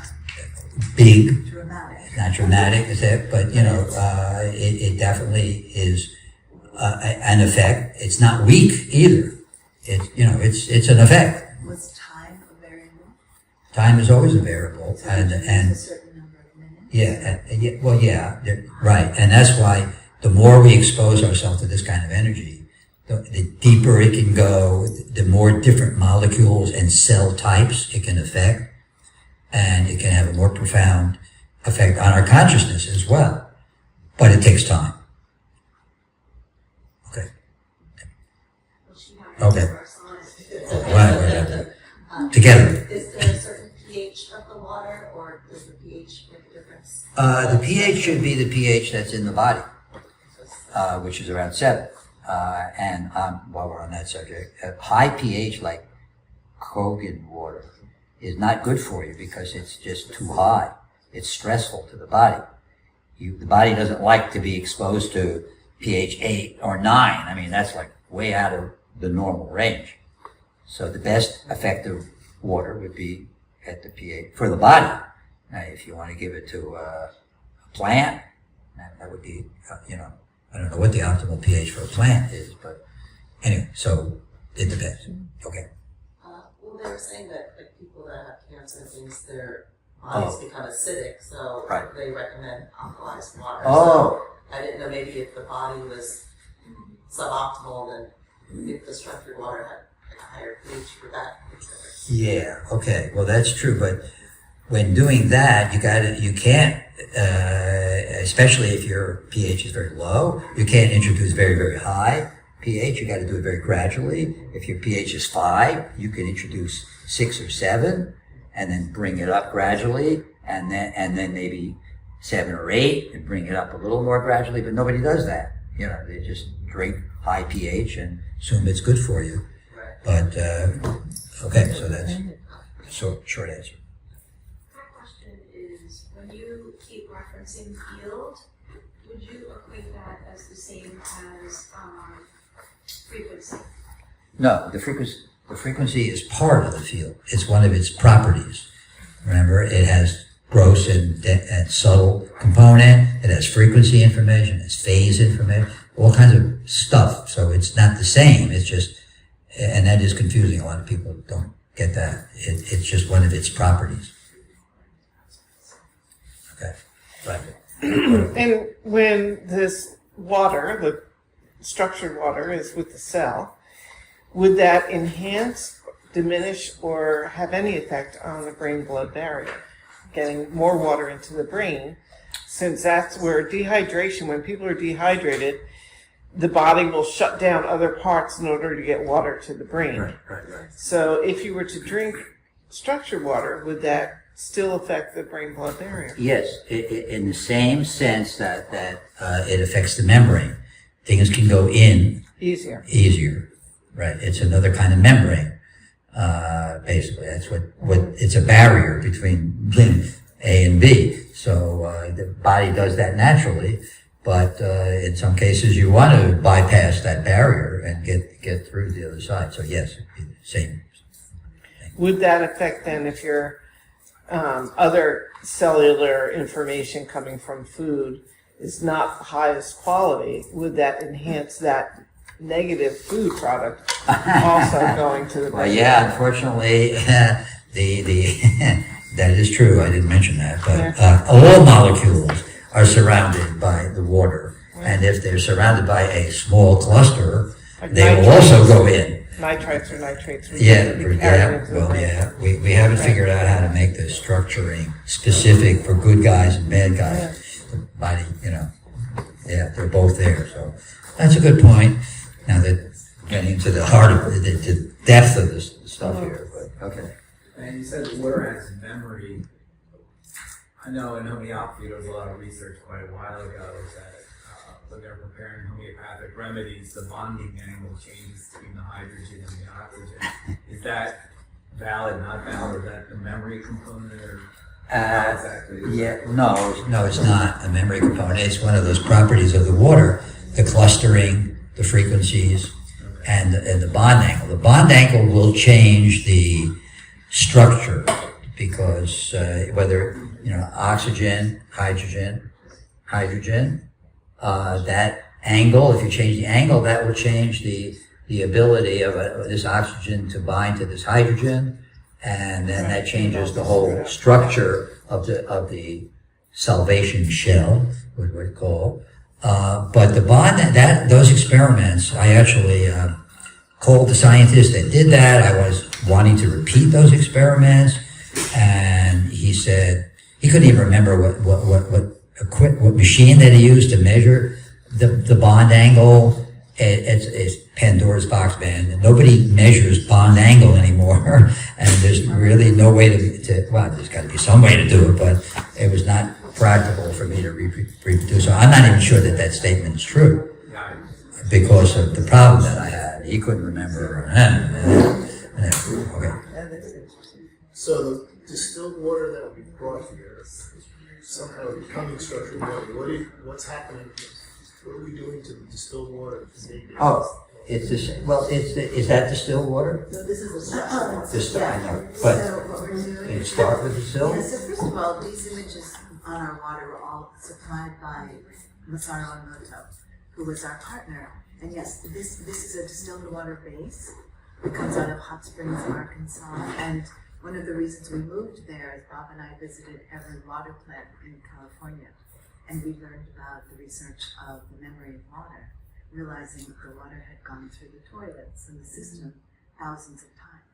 big, Dramatic. it's not dramatic, is it? But, it definitely is an effect. It's not weak either. It's an effect. Was time a variable? Time is always a variable, So and a certain number of minutes? right, and that's why the more we expose ourselves to this kind of energy, the deeper it can go, the more different molecules and cell types it can affect, and it can have a more profound effect on our consciousness as well. But it takes time. Okay. Right. Together. Is there a certain pH of the water, or does the pH make a difference? The pH should be the pH that's in the body, which is around 7. And while we're on that subject, high pH like Kogan water is not good for you because it's just too high. It's stressful to the body. The body doesn't like to be exposed to pH 8 or 9. I mean, that's like way out of the normal range. So the best effective water would be at the pH for the body. Now, if you want to give it to a plant, that would be, I don't know what the optimal pH for a plant is, but anyway, so it depends. Okay. Well, they were saying that like people that have cancer and things, their bodies become acidic, so Right. they recommend alkalized water. Oh. So I didn't know maybe if the body was suboptimal, then if the structured water had like a higher pH for that. Yeah, okay. Well, that's true, but when doing that, you can't, especially if your pH is very low, you can't introduce very, very high pH. You got to do it very gradually. If your pH is 5, you can introduce 6 or 7, and then bring it up gradually, and then maybe 7 or 8, and bring it up a little more gradually. But nobody does that. They just drink high pH and assume it's good for you. But okay, so that's short answer. My question is, when you keep referencing field, would you equate that as the same as frequency? No, the frequency is part of the field. It's one of its properties. Remember, it has gross and subtle component. It has frequency information. It has phase information. All kinds of stuff. So it's not the same. It's just, and that is confusing. A lot of people don't get that. It's just one of its properties. Okay. Right. And when this water, the structured water, is with the cell, would that enhance, diminish, or have any effect on the brain-blood barrier? Getting more water into the brain, since that's where dehydration, when people are dehydrated, the body will shut down other parts in order to get water to the brain. Right. So if you were to drink structured water, would that still affect the brain-blood barrier? Yes, in the same sense that it affects the membrane. Things can go in easier. Right. It's another kind of membrane. Basically, that's what it's a barrier between A and B. So the body does that naturally, but in some cases you want to bypass that barrier and get through the other side. So yes, it'd be the same. Would that affect then if your other cellular information coming from food is not the highest quality? Would that enhance that negative food product also going to the brain? Well, yeah, unfortunately, that is true. I didn't mention that, but all molecules are surrounded by the water, and if they're surrounded by a small cluster, Like they will nitrates. also go in. Nitrites or nitrates. We haven't figured out how to make the structuring specific for good guys and bad guys. The body, they're both there. So that's a good point. Now that getting into the heart of the depth of this stuff here, but okay. And you said the water has memory. I know in homeopathy there was a lot of research quite a while ago that when they're preparing homeopathic remedies, the bonding angle changes between the hydrogen and the oxygen. Is that valid, not valid? Is that the memory component, or how exactly? No, it's not a memory component. It's one of those properties of the water, the clustering, the frequencies, and the bond angle. The bond angle will change the structure because whether oxygen, hydrogen, that angle, if you change the angle, that will change the ability of this oxygen to bind to this hydrogen, and then that changes the whole structure of the salvation shell, what we call. But the bond, those experiments, I actually called the scientist that did that. I was wanting to repeat those experiments, and he said he couldn't even remember what machine that he used to measure the bond angle. It's Pandora's box, man. Nobody measures bond angle anymore, and there's really no way to well, there's got to be some way to do it, but it was not practical for me to reproduce. So I'm not even sure that statement is true because of the problem that I had. He couldn't remember. Okay. So the distilled water that we brought here, somehow becoming structured water, what's happening? What are we doing to the distilled water? Oh, it's this. Well, is that distilled water? No, this is the structure. Distilled, I know. But So what we're doing. can you start with distilled? Yeah, so first of all, these images on our water were all supplied by Masaru Emoto, who was our partner. And yes, this is a distilled water base. It comes out of Hot Springs, Arkansas. And one of the reasons we moved there is Bob and I visited every water plant in California. And we learned about the research of the memory of water, realizing the water had gone through the toilets and the system thousands of times.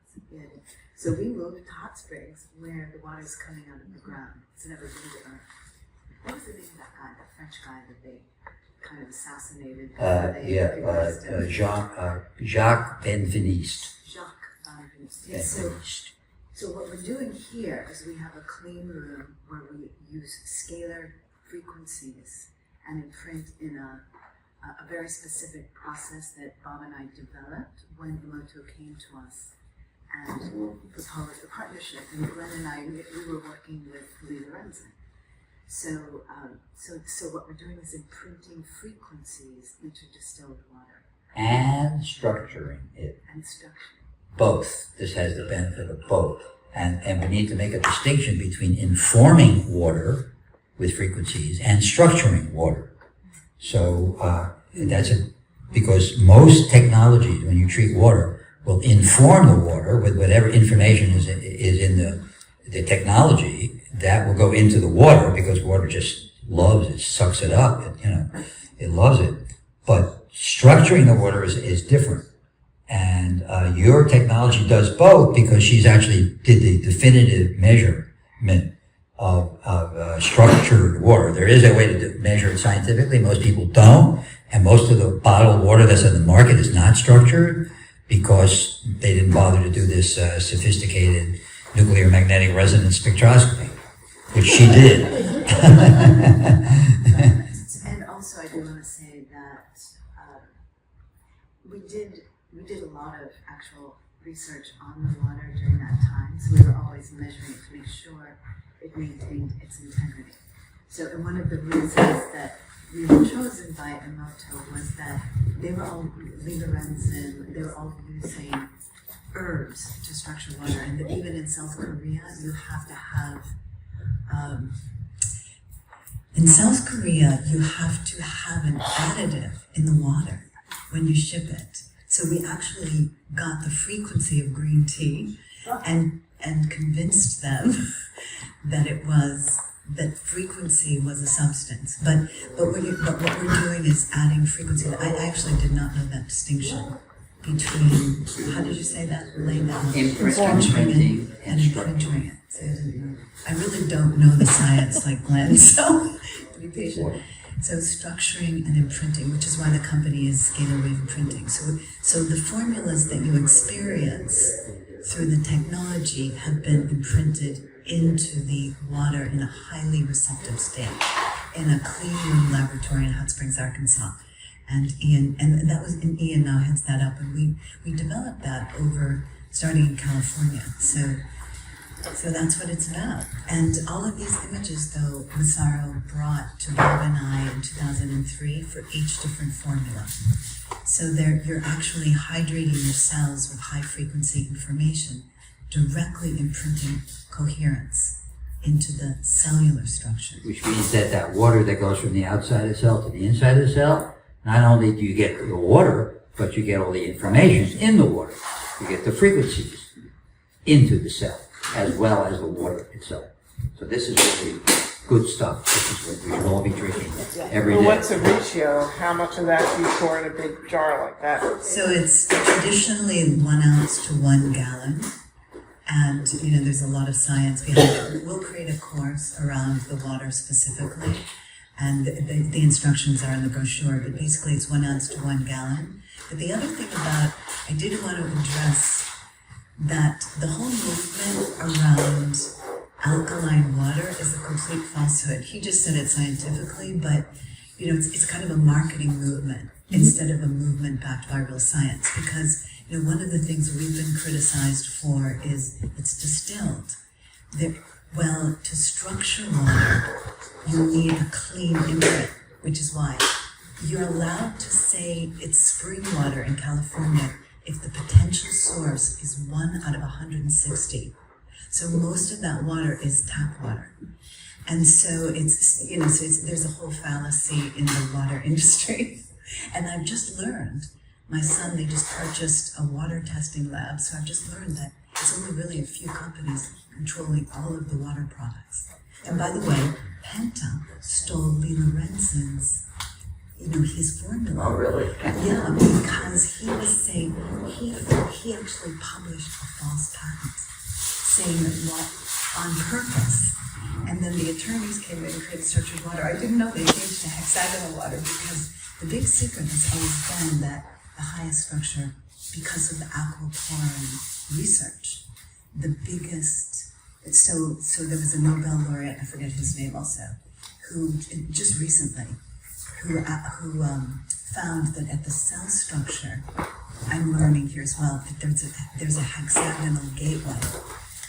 So we moved to Hot Springs, where the water is coming out of the ground. It's never been to Earth. What was the name of that guy, that French guy that they kind of assassinated? Jacques Benveniste. Jacques Benveniste. So what we're doing here is we have a clean room where we use scalar frequencies and imprint in a very specific process that Bob and I developed when Emoto came to us and proposed the partnership. And Glen and I, we were working with Helena Reilly. So what we're doing is imprinting frequencies into distilled water. And structuring it. Both. This has the benefit of both. And we need to make a distinction between informing water with frequencies and structuring water. So because most technologies, when you treat water, will inform the water with whatever information is in the technology that will go into the water, because water just loves it, sucks it up, it loves it. But structuring the water is different. And your technology does both because she's actually did the definitive measurement of structured water. There is a way to measure it scientifically. Most people don't. And most of the bottled water that's in the market is not structured because they didn't bother to do this sophisticated nuclear magnetic resonance spectroscopy, which she did. And also, I do want to say that we did a lot of actual research on the water during that time, so we were always measuring it to make sure it maintained its integrity. So, and one of the reasons that we were chosen by Emoto was that they were all Rein, they were all using herbs to structure water, and that even in South Korea, you have to have an additive in the water when you ship it. So we actually got the frequency of green tea and convinced them that frequency was a substance. But what we're doing is adding frequency. I actually did not know that distinction between, how did you say that? Laying down, Imprinting and imprinting it. So I didn't know. I really don't know the science like Glenn, so be patient. So structuring and imprinting, which is why the company is Scalar Imprinting. So the formulas that you experience through the technology have been imprinted into the water in a highly receptive state in a clean room laboratory in Hot Springs, Arkansas. And Ian now heads that up, and we developed that starting in California. So that's what it's about. And all of these images, though, Massaro brought to Bob and I in 2003 for each different formula. So you're actually hydrating your cells with high frequency information, directly imprinting coherence into the cellular structure. Which means that water that goes from the outside of the cell to the inside of the cell, not only do you get the water, but you get all the information in the water. You get the frequencies into the cell, as well as the water itself. So this is really good stuff. This is what we should all be drinking every day. Well, what's the ratio? How much of that do you pour in a big jar like that? So it's traditionally 1 ounce to 1 gallon. And, there's a lot of science behind it. We'll create a course around the water specifically. And the instructions are in the brochure, but basically it's 1 ounce to 1 gallon. But the other thing I did want to address that the whole movement around alkaline water is a complete falsehood. He just said it scientifically, but it's kind of a marketing movement instead of a movement backed by real science. Because one of the things we've been criticized for is it's distilled. To structure water, you need a clean imprint, which is why you're allowed to say it's spring water in California if the potential source is 1 out of 160. So most of that water is tap water. And so there's a whole fallacy in the water industry. And I've just learned, my son, they just purchased a water testing lab, so I've just learned that it's only really a few companies controlling all of the water products. And by the way, Penta stole Helena Reilly's, his formula. Oh, really? Yeah, because he was saying, he actually published a false patent saying that on purpose. And then the attorneys came in and created structured water. I didn't know they changed to hexagonal water because the big secret has always been that the highest structure, because of the aquaporin research, the biggest, so there was a Nobel laureate, I forget his name also, who just recently, who found that at the cell structure, I'm learning here as well, that there's a hexagonal gateway.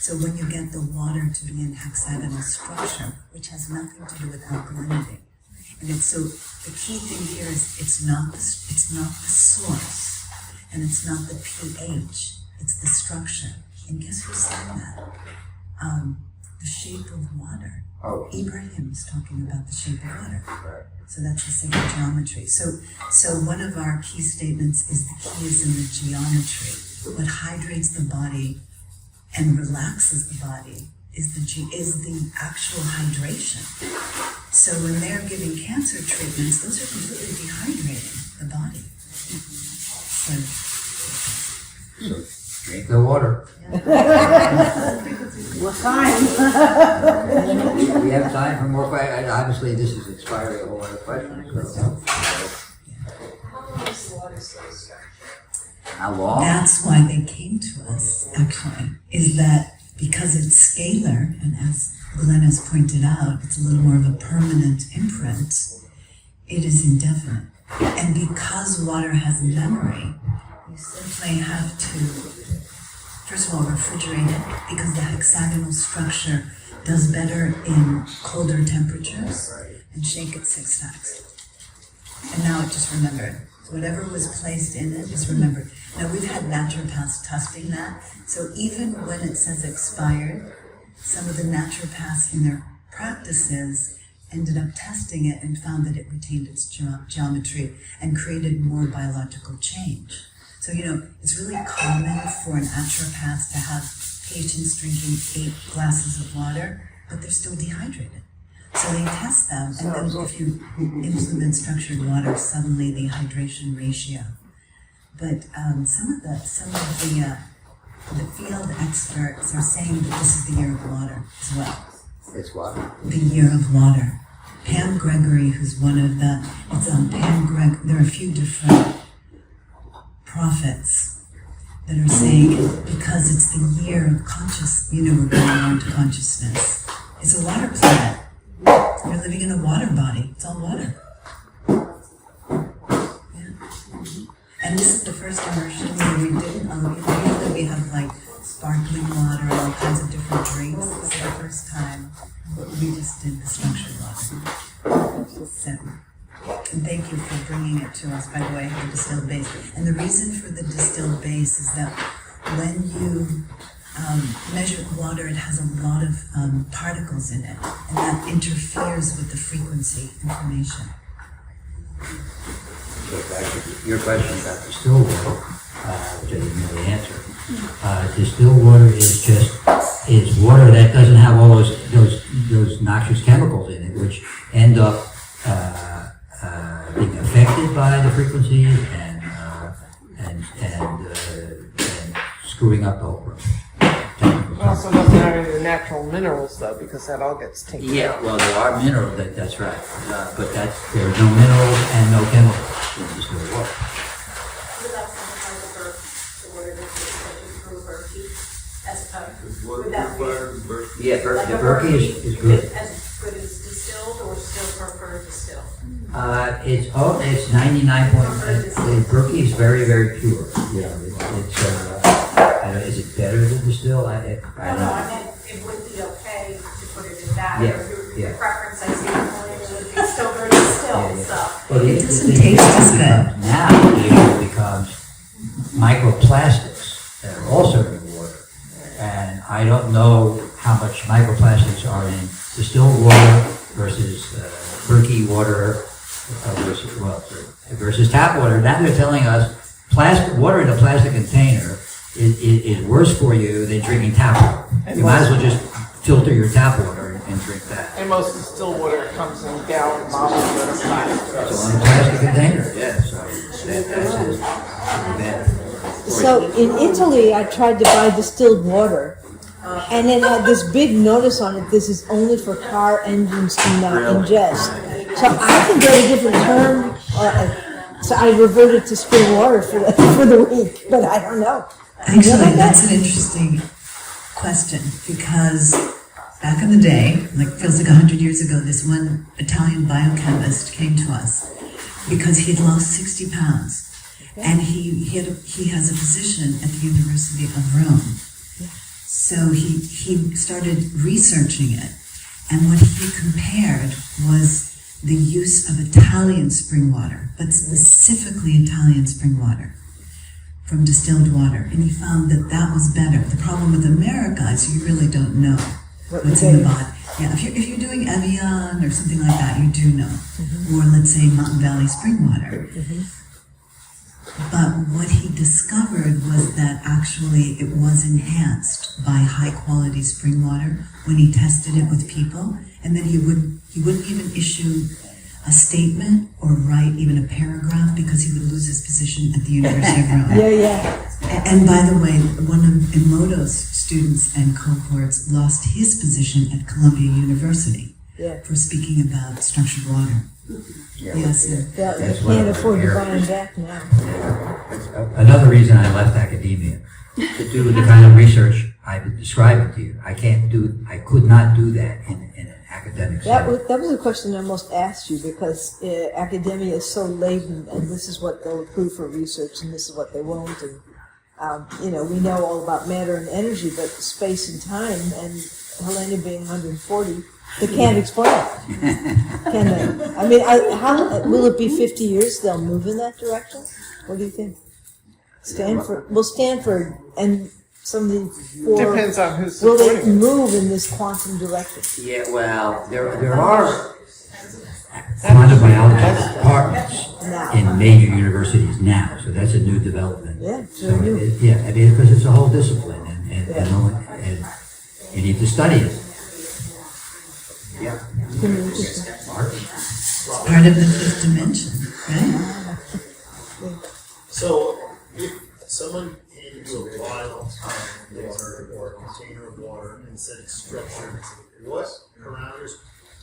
So when you get the water to be in hexagonal structure, which has nothing to do with alkalinity, and the key thing here is it's not the source, and it's not the pH, it's the structure. And guess who's saying that? The shape of water. Oh. Ibrahim is talking about the shape of water. Right. So that's the sacred geometry. So one of our key statements is the key is in the geometry. What hydrates the body and relaxes the body is the actual hydration. So when they're giving cancer treatments, those are completely dehydrating the body. So Drink the water. We're fine. We have time for more questions. Obviously, this is inspiring a whole lot of questions. So. How long is the water source? How long? that's why they came to us, actually, is that because it's scalar, and as Glenn has pointed out, it's a little more of a permanent imprint, it is indefinite. And because water has memory, you simply have to, first of all, refrigerate it, because the hexagonal structure does better in colder temperatures, and shake it 6 times. And now it just remembered. So whatever was placed in it is remembered. Now we've had naturopaths testing that, so even when it says expired, some of the naturopaths in their practices ended up testing it and found that it retained its geometry and created more biological change. So, it's really common for an naturopath to have patients drinking 8 glasses of water, but they're still dehydrated. So they test them, and then if you implement structured water, suddenly the hydration ratio. But some of the field experts are saying that this is the year of water as well. It's what? The year of water. Pam Gregory, who's one of the, there are a few different prophets that are saying because it's the year of we're going on to consciousness. It's a water planet. You're living in a water body. It's all water. Yeah. And this is the first immersion where we did, usually we have like sparkling water and all kinds of different drinks. This is the first time we just did the structured water. So, and thank you for bringing it to us, by the way, the distilled base. And the reason for the distilled base is that when you measure water, it has a lot of particles in it, and that interferes with the frequency information. So back to your question about distilled water, which I didn't really answer. Distilled water is water that doesn't have all those noxious chemicals in it, which end up being affected by the frequency and screwing up the whole process. It also doesn't have any of the natural minerals though, because that all gets taken out. Well, there are minerals, that's right. But there are no minerals and no chemicals in distilled water. Would that simplify the water that's through Berkey as would that be Yeah, like the a Berkey is good. as good as distilled or still prefer distilled? It's 99 point. Berkey is very, very pure. Is it better than distilled? I don't know. I meant it would be okay to put it in that. Yeah. Your preference, I see, it would be still very distilled stuff. Well, It doesn't taste as good. Now it becomes microplastics that are also in water. And I don't know how much microplastics are in distilled water versus Berkey water versus tap water. Now they're telling us water in a plastic container is worse for you than drinking tap water. You might as well just filter your tap water and drink that. And most distilled water comes in gallon bottles that are plastic. So in a plastic container, yeah. So that's better. So in Italy, I tried to buy distilled water, and it had this big notice on it, this is only for car engines to not ingest. So I can get a different term, so I reverted to spring water for the week, but I don't know. Actually, that's an interesting question, because back in the day, like feels like 100 years ago, this one Italian biochemist came to us because he had lost 60 pounds. And he has a position at the University of Rome. So he started researching it. And what he compared was the use of Italian spring water, but specifically Italian spring water from distilled water. And he found that that was better. The problem with America is you really don't know what's in the body. Yeah, if you're doing Evian or something like that, you do know. Or let's say Mountain Valley spring water. But what he discovered was that actually it was enhanced by high quality spring water when he tested it with people, and that he wouldn't even issue a statement or write even a paragraph because he would lose his position at the University of Rome. Yeah. And by the way, one of Emoto's students and cohorts lost his position at Columbia University Yeah. for speaking about structured water. Yes. Yeah, That's you one can't of the afford to buy areas. them back now. Another reason I left academia, to do the kind of research I've been describing to you. I could not do that in an academic setting. That was a question I almost asked you because academia is so laden, and this is what they'll approve for research, and this is what they won't. And we know all about matter and energy, but space and time, and Helena being 140, they can't explain it, can they? I mean, how will it be 50 years? They'll move in that direction. What do you think? Stanford, and some of the four. Depends on who's Will they supporting it. move in this quantum direction? Yeah, well, there are quantum biology departments Now. in major universities now, so that's a new development. Yeah, it's So very new. because it's a whole discipline, and you need to study it. Yeah. It's gonna be interesting. Part of the fifth dimension, right? So, if someone came to a vial of water or a container of water and said it's structured, what parameters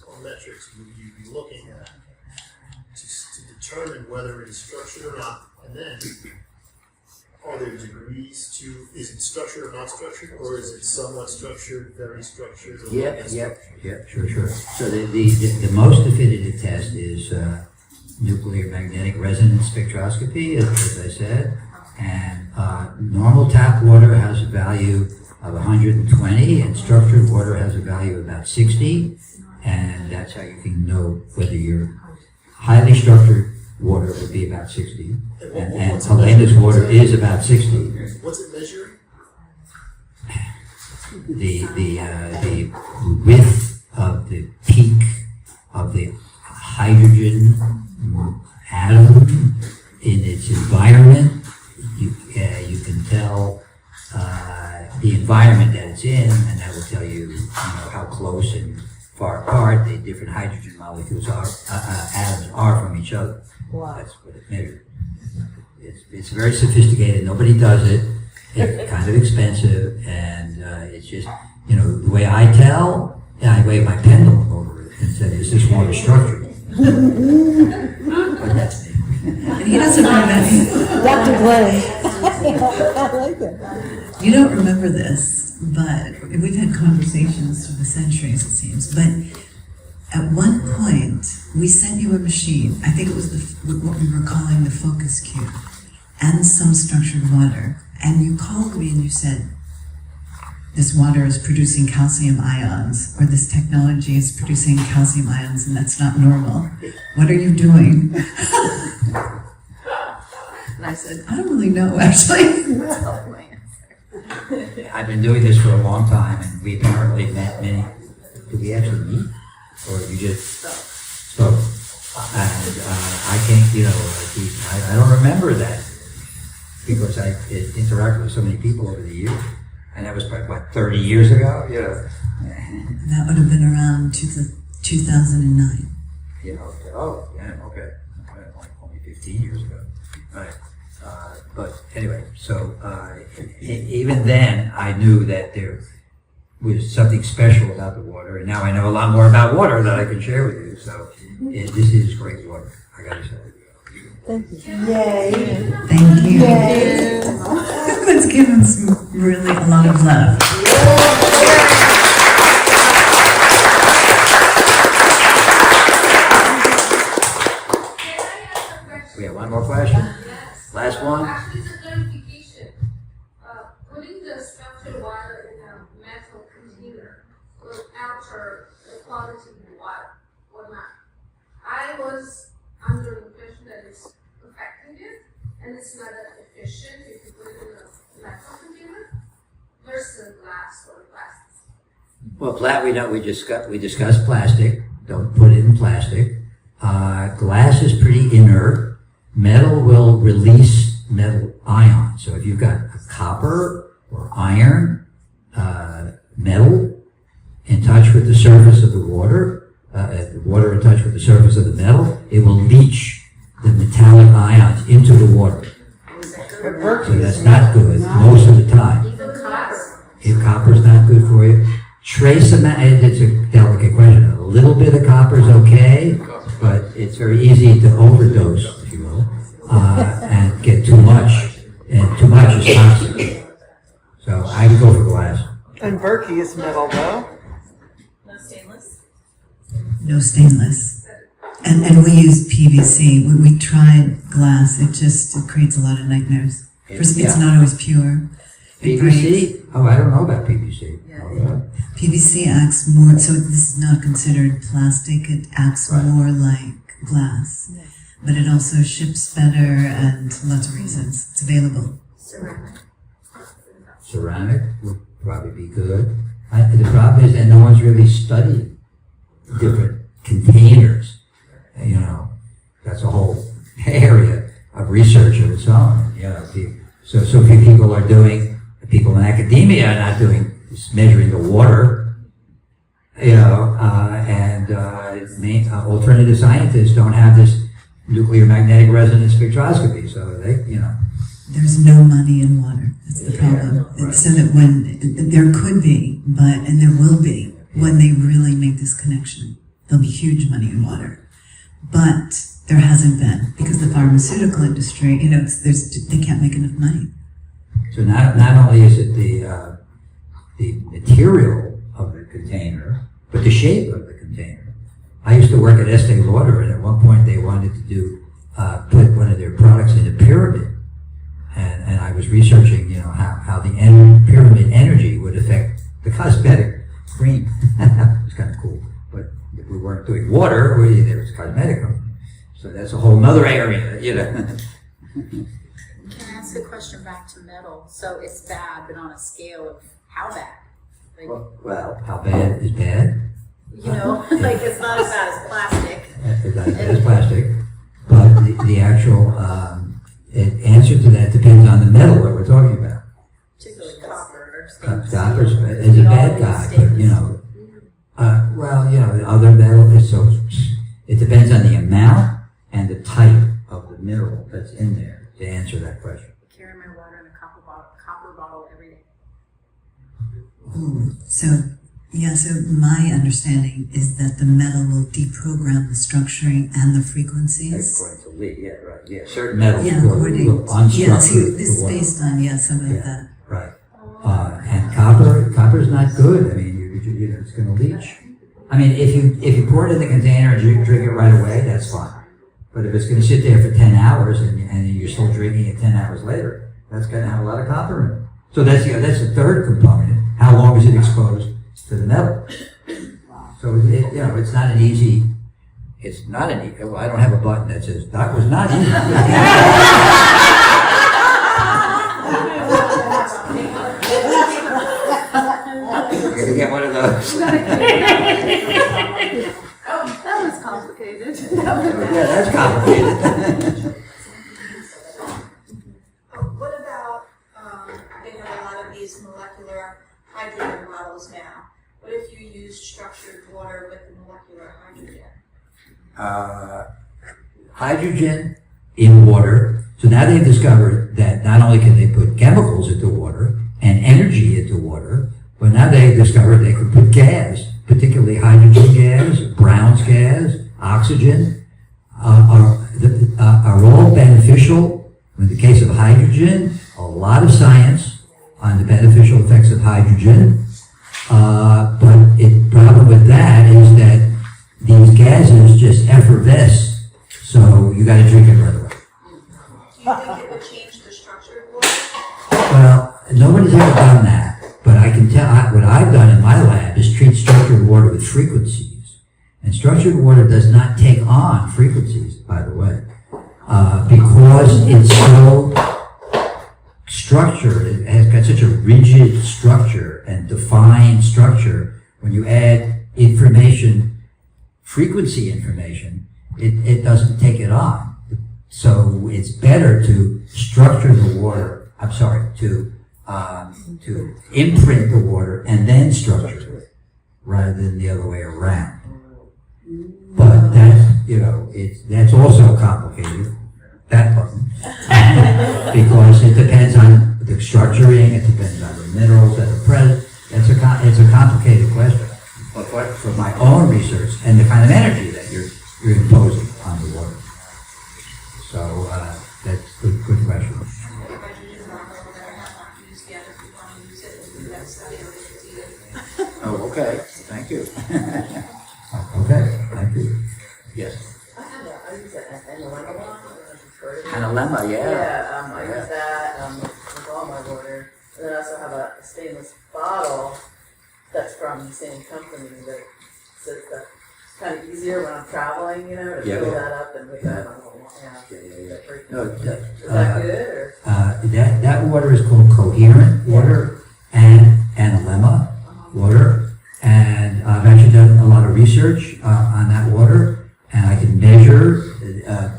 or metrics would you be looking at to determine whether it is structured or not? And then, are there degrees to, is it structured or not structured, or is it somewhat structured, very structured, or Yeah, not sure. So the most definitive test is nuclear magnetic resonance spectroscopy, as I said, and normal tap water has a value of 120, and structured water has a value of about 60, and that's how you can know whether your highly structured water would be about 60, and Helena's water is about 60. What's it measuring? The width of the peak of the hydrogen atom in its environment. You can tell the environment that it's in, and that will tell you, how close and far apart the different hydrogen molecules are, atoms are from each other. Wow. That's what it measures. It's very sophisticated. Nobody does it. It's kind of expensive, and it's just, the way I tell, I wave my pendulum over it and said, "Is this water structured?" But that's me. And he doesn't remember. Dr. Glen. I like that. You don't remember this, but we've had conversations through the centuries, it seems. But at one point, we sent you a machine. I think it was what we were calling the focus cube, and some structured water. And you called me and you said, "This water is producing calcium ions," or "This technology is producing calcium ions, and that's not normal. What are you doing?" And I said, "I don't really know, actually." That's my answer. I've been doing this for a long time, and we apparently met many. Did we actually meet? Or you just spoke? And I can't, I don't remember that, because I interacted with so many people over the years. And that was probably, 30 years ago? That would have been around 2009. Okay. Only 15 years ago. Right. But anyway, so even then, I knew that there was something special about the water, and now I know a lot more about water that I can share with you. So this is great water, I gotta say. Thank you. Thank you. Let's give him really a lot of love. We have one more question. Last one. Actually, it's a clarification. Putting the structured water in a metal container will alter the quality of the water or not. I was under the impression that it's affecting it, and it's not that efficient if you put it in a metal container versus glass or plastics. Well, we discussed plastic. Don't put it in plastic. Glass is pretty inert. Metal will release metal ion. So if you've got a copper or iron metal in touch with the surface of the water in touch with the surface of the metal, it will leach the metallic ions into the water. So that's not good most of the time. If copper's not good for you, trace amount, it's a delicate question. A little bit of copper is okay, but it's very easy to overdose, if you will, and get too much. And too much is toxic. So I would go for glass. And Berkey is metal, though. No stainless? No stainless. And we use PVC. When we tried glass, it creates a lot of nightmares. First, it's not always pure. It breaks. PVC? Oh, I don't know about PVC. PVC acts more, so this is not considered plastic, it acts more like glass. But it also ships better and lots of reasons. It's available. Ceramic would probably be good. The problem is that no one's really studied different containers. You know, that's a whole area of research of its own. You know, so few people in academia are not doing measuring the water. You know, and alternative scientists don't have this nuclear magnetic resonance spectroscopy, so they, you know. There's no money in water. That's the problem. So that when there could be, and there will be, when they really make this connection, there'll be huge money in water. But there hasn't been because the pharmaceutical industry, you know, they can't make enough money. So not only is it the material of the container, but the shape of the container. I used to work at Estee Lauder, and at one point they wanted to put one of their products in a pyramid. And I was researching, you know, how the pyramid energy would affect the cosmetic cream. It was kind of cool. But if we weren't doing water, there was cosmetic. So that's a whole other area, you know. Can I ask a question back to metal? So it's bad, but on a scale of how bad? Like, well, how bad is bad? You know, like it's not as bad as plastic. It's not as bad as plastic. But the actual answer to that depends on the metal that we're talking about. Particularly copper. Copper is a bad guy, but you know, well, you know, the other metal is it depends on the amount and the type of the mineral that's in there to answer that question. I carry my water in a copper bottle every day. So my understanding is that the metal will deprogram the structuring and the frequencies. According to Lee, yeah, right, yeah. Certain metals will unstructure this is based on, something like that. Right. And copper is not good. I mean, you know, it's going to leach. I mean, if you pour it in the container and drink it right away, that's fine. But if it's going to sit there for 10 hours and you're still drinking it 10 hours later, that's going to have a lot of copper in it. So that's the third component. How long is it exposed to the metal? So it's not an easy. It's not an easy. Well, I don't have a button that says that was not easy. You're gonna get one of those. That was complicated. Yeah, that's complicated. What about, they have a lot of these molecular hydrogen models now. What if you use structured water with the molecular hydrogen? Hydrogen in water. So now they've discovered that not only can they put chemicals into water and energy into water, but now they've discovered they can put gas, particularly hydrogen gas, Brown's gas, oxygen, are all beneficial. In the case of hydrogen, a lot of science on the beneficial effects of hydrogen, but the problem with that is that these gases just effervesce, so you got to drink it right away. Do you think it would change the structured water? Well, nobody's ever done that, but I can tell what I've done in my lab is treat structured water with frequencies, and structured water does not take on frequencies, by the way, because it's so structured. It has got such a rigid structure and defined structure. When you add information, frequency information, it doesn't take it on. So it's better to structure the water, to imprint the water and then structure it, rather than the other way around. But that's, that's also complicated, that button, because it depends on the structuring, it depends on the minerals that are present. It's a complicated question. But for my own research and the kind of energy that you're imposing on the water. So that's a good question. Oh, okay. Thank you. Okay, thank you. Yes. I use an analemma. Analemma, I use that with all my water. And then I also have a stainless bottle that's from the same company that says that it's kind of easier when I'm traveling, to fill that up and put that on. No, Is that good? Or? That water is called coherent water and analemma water. And I've actually done a lot of research on that water, and I can measure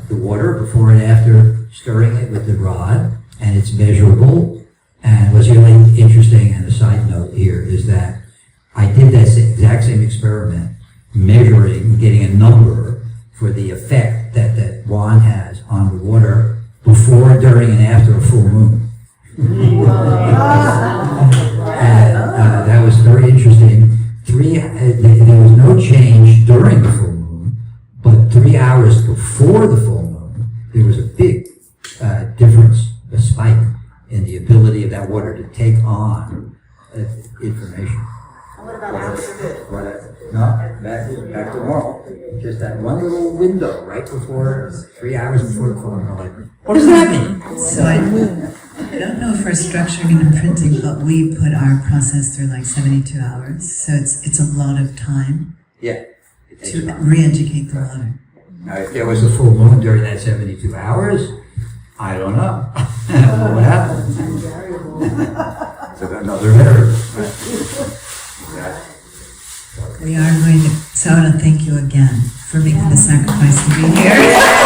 the water before and after stirring it with the rod, and it's measurable. And what's really interesting, and a side note here, is that I did that exact same experiment, measuring, getting a number for the effect that wand has on the water before, during, and after a full moon. And that was very interesting. There was no change during the full moon, but 3 hours before the full moon, there was a big difference, a spike in the ability of that water to take on information. What about after? No, back to normal. Just that one little window right before, 3 hours before the full moon. Like, what does that mean? So I don't know for structuring and imprinting, but we put our process through like 72 hours. So it's a lot of time Yeah. to re-educate the water. Now, if there was a full moon during that 72 hours, I don't know. I don't know what happened. So another error. We are going to, so I want to thank you again for making the sacrifice to be here.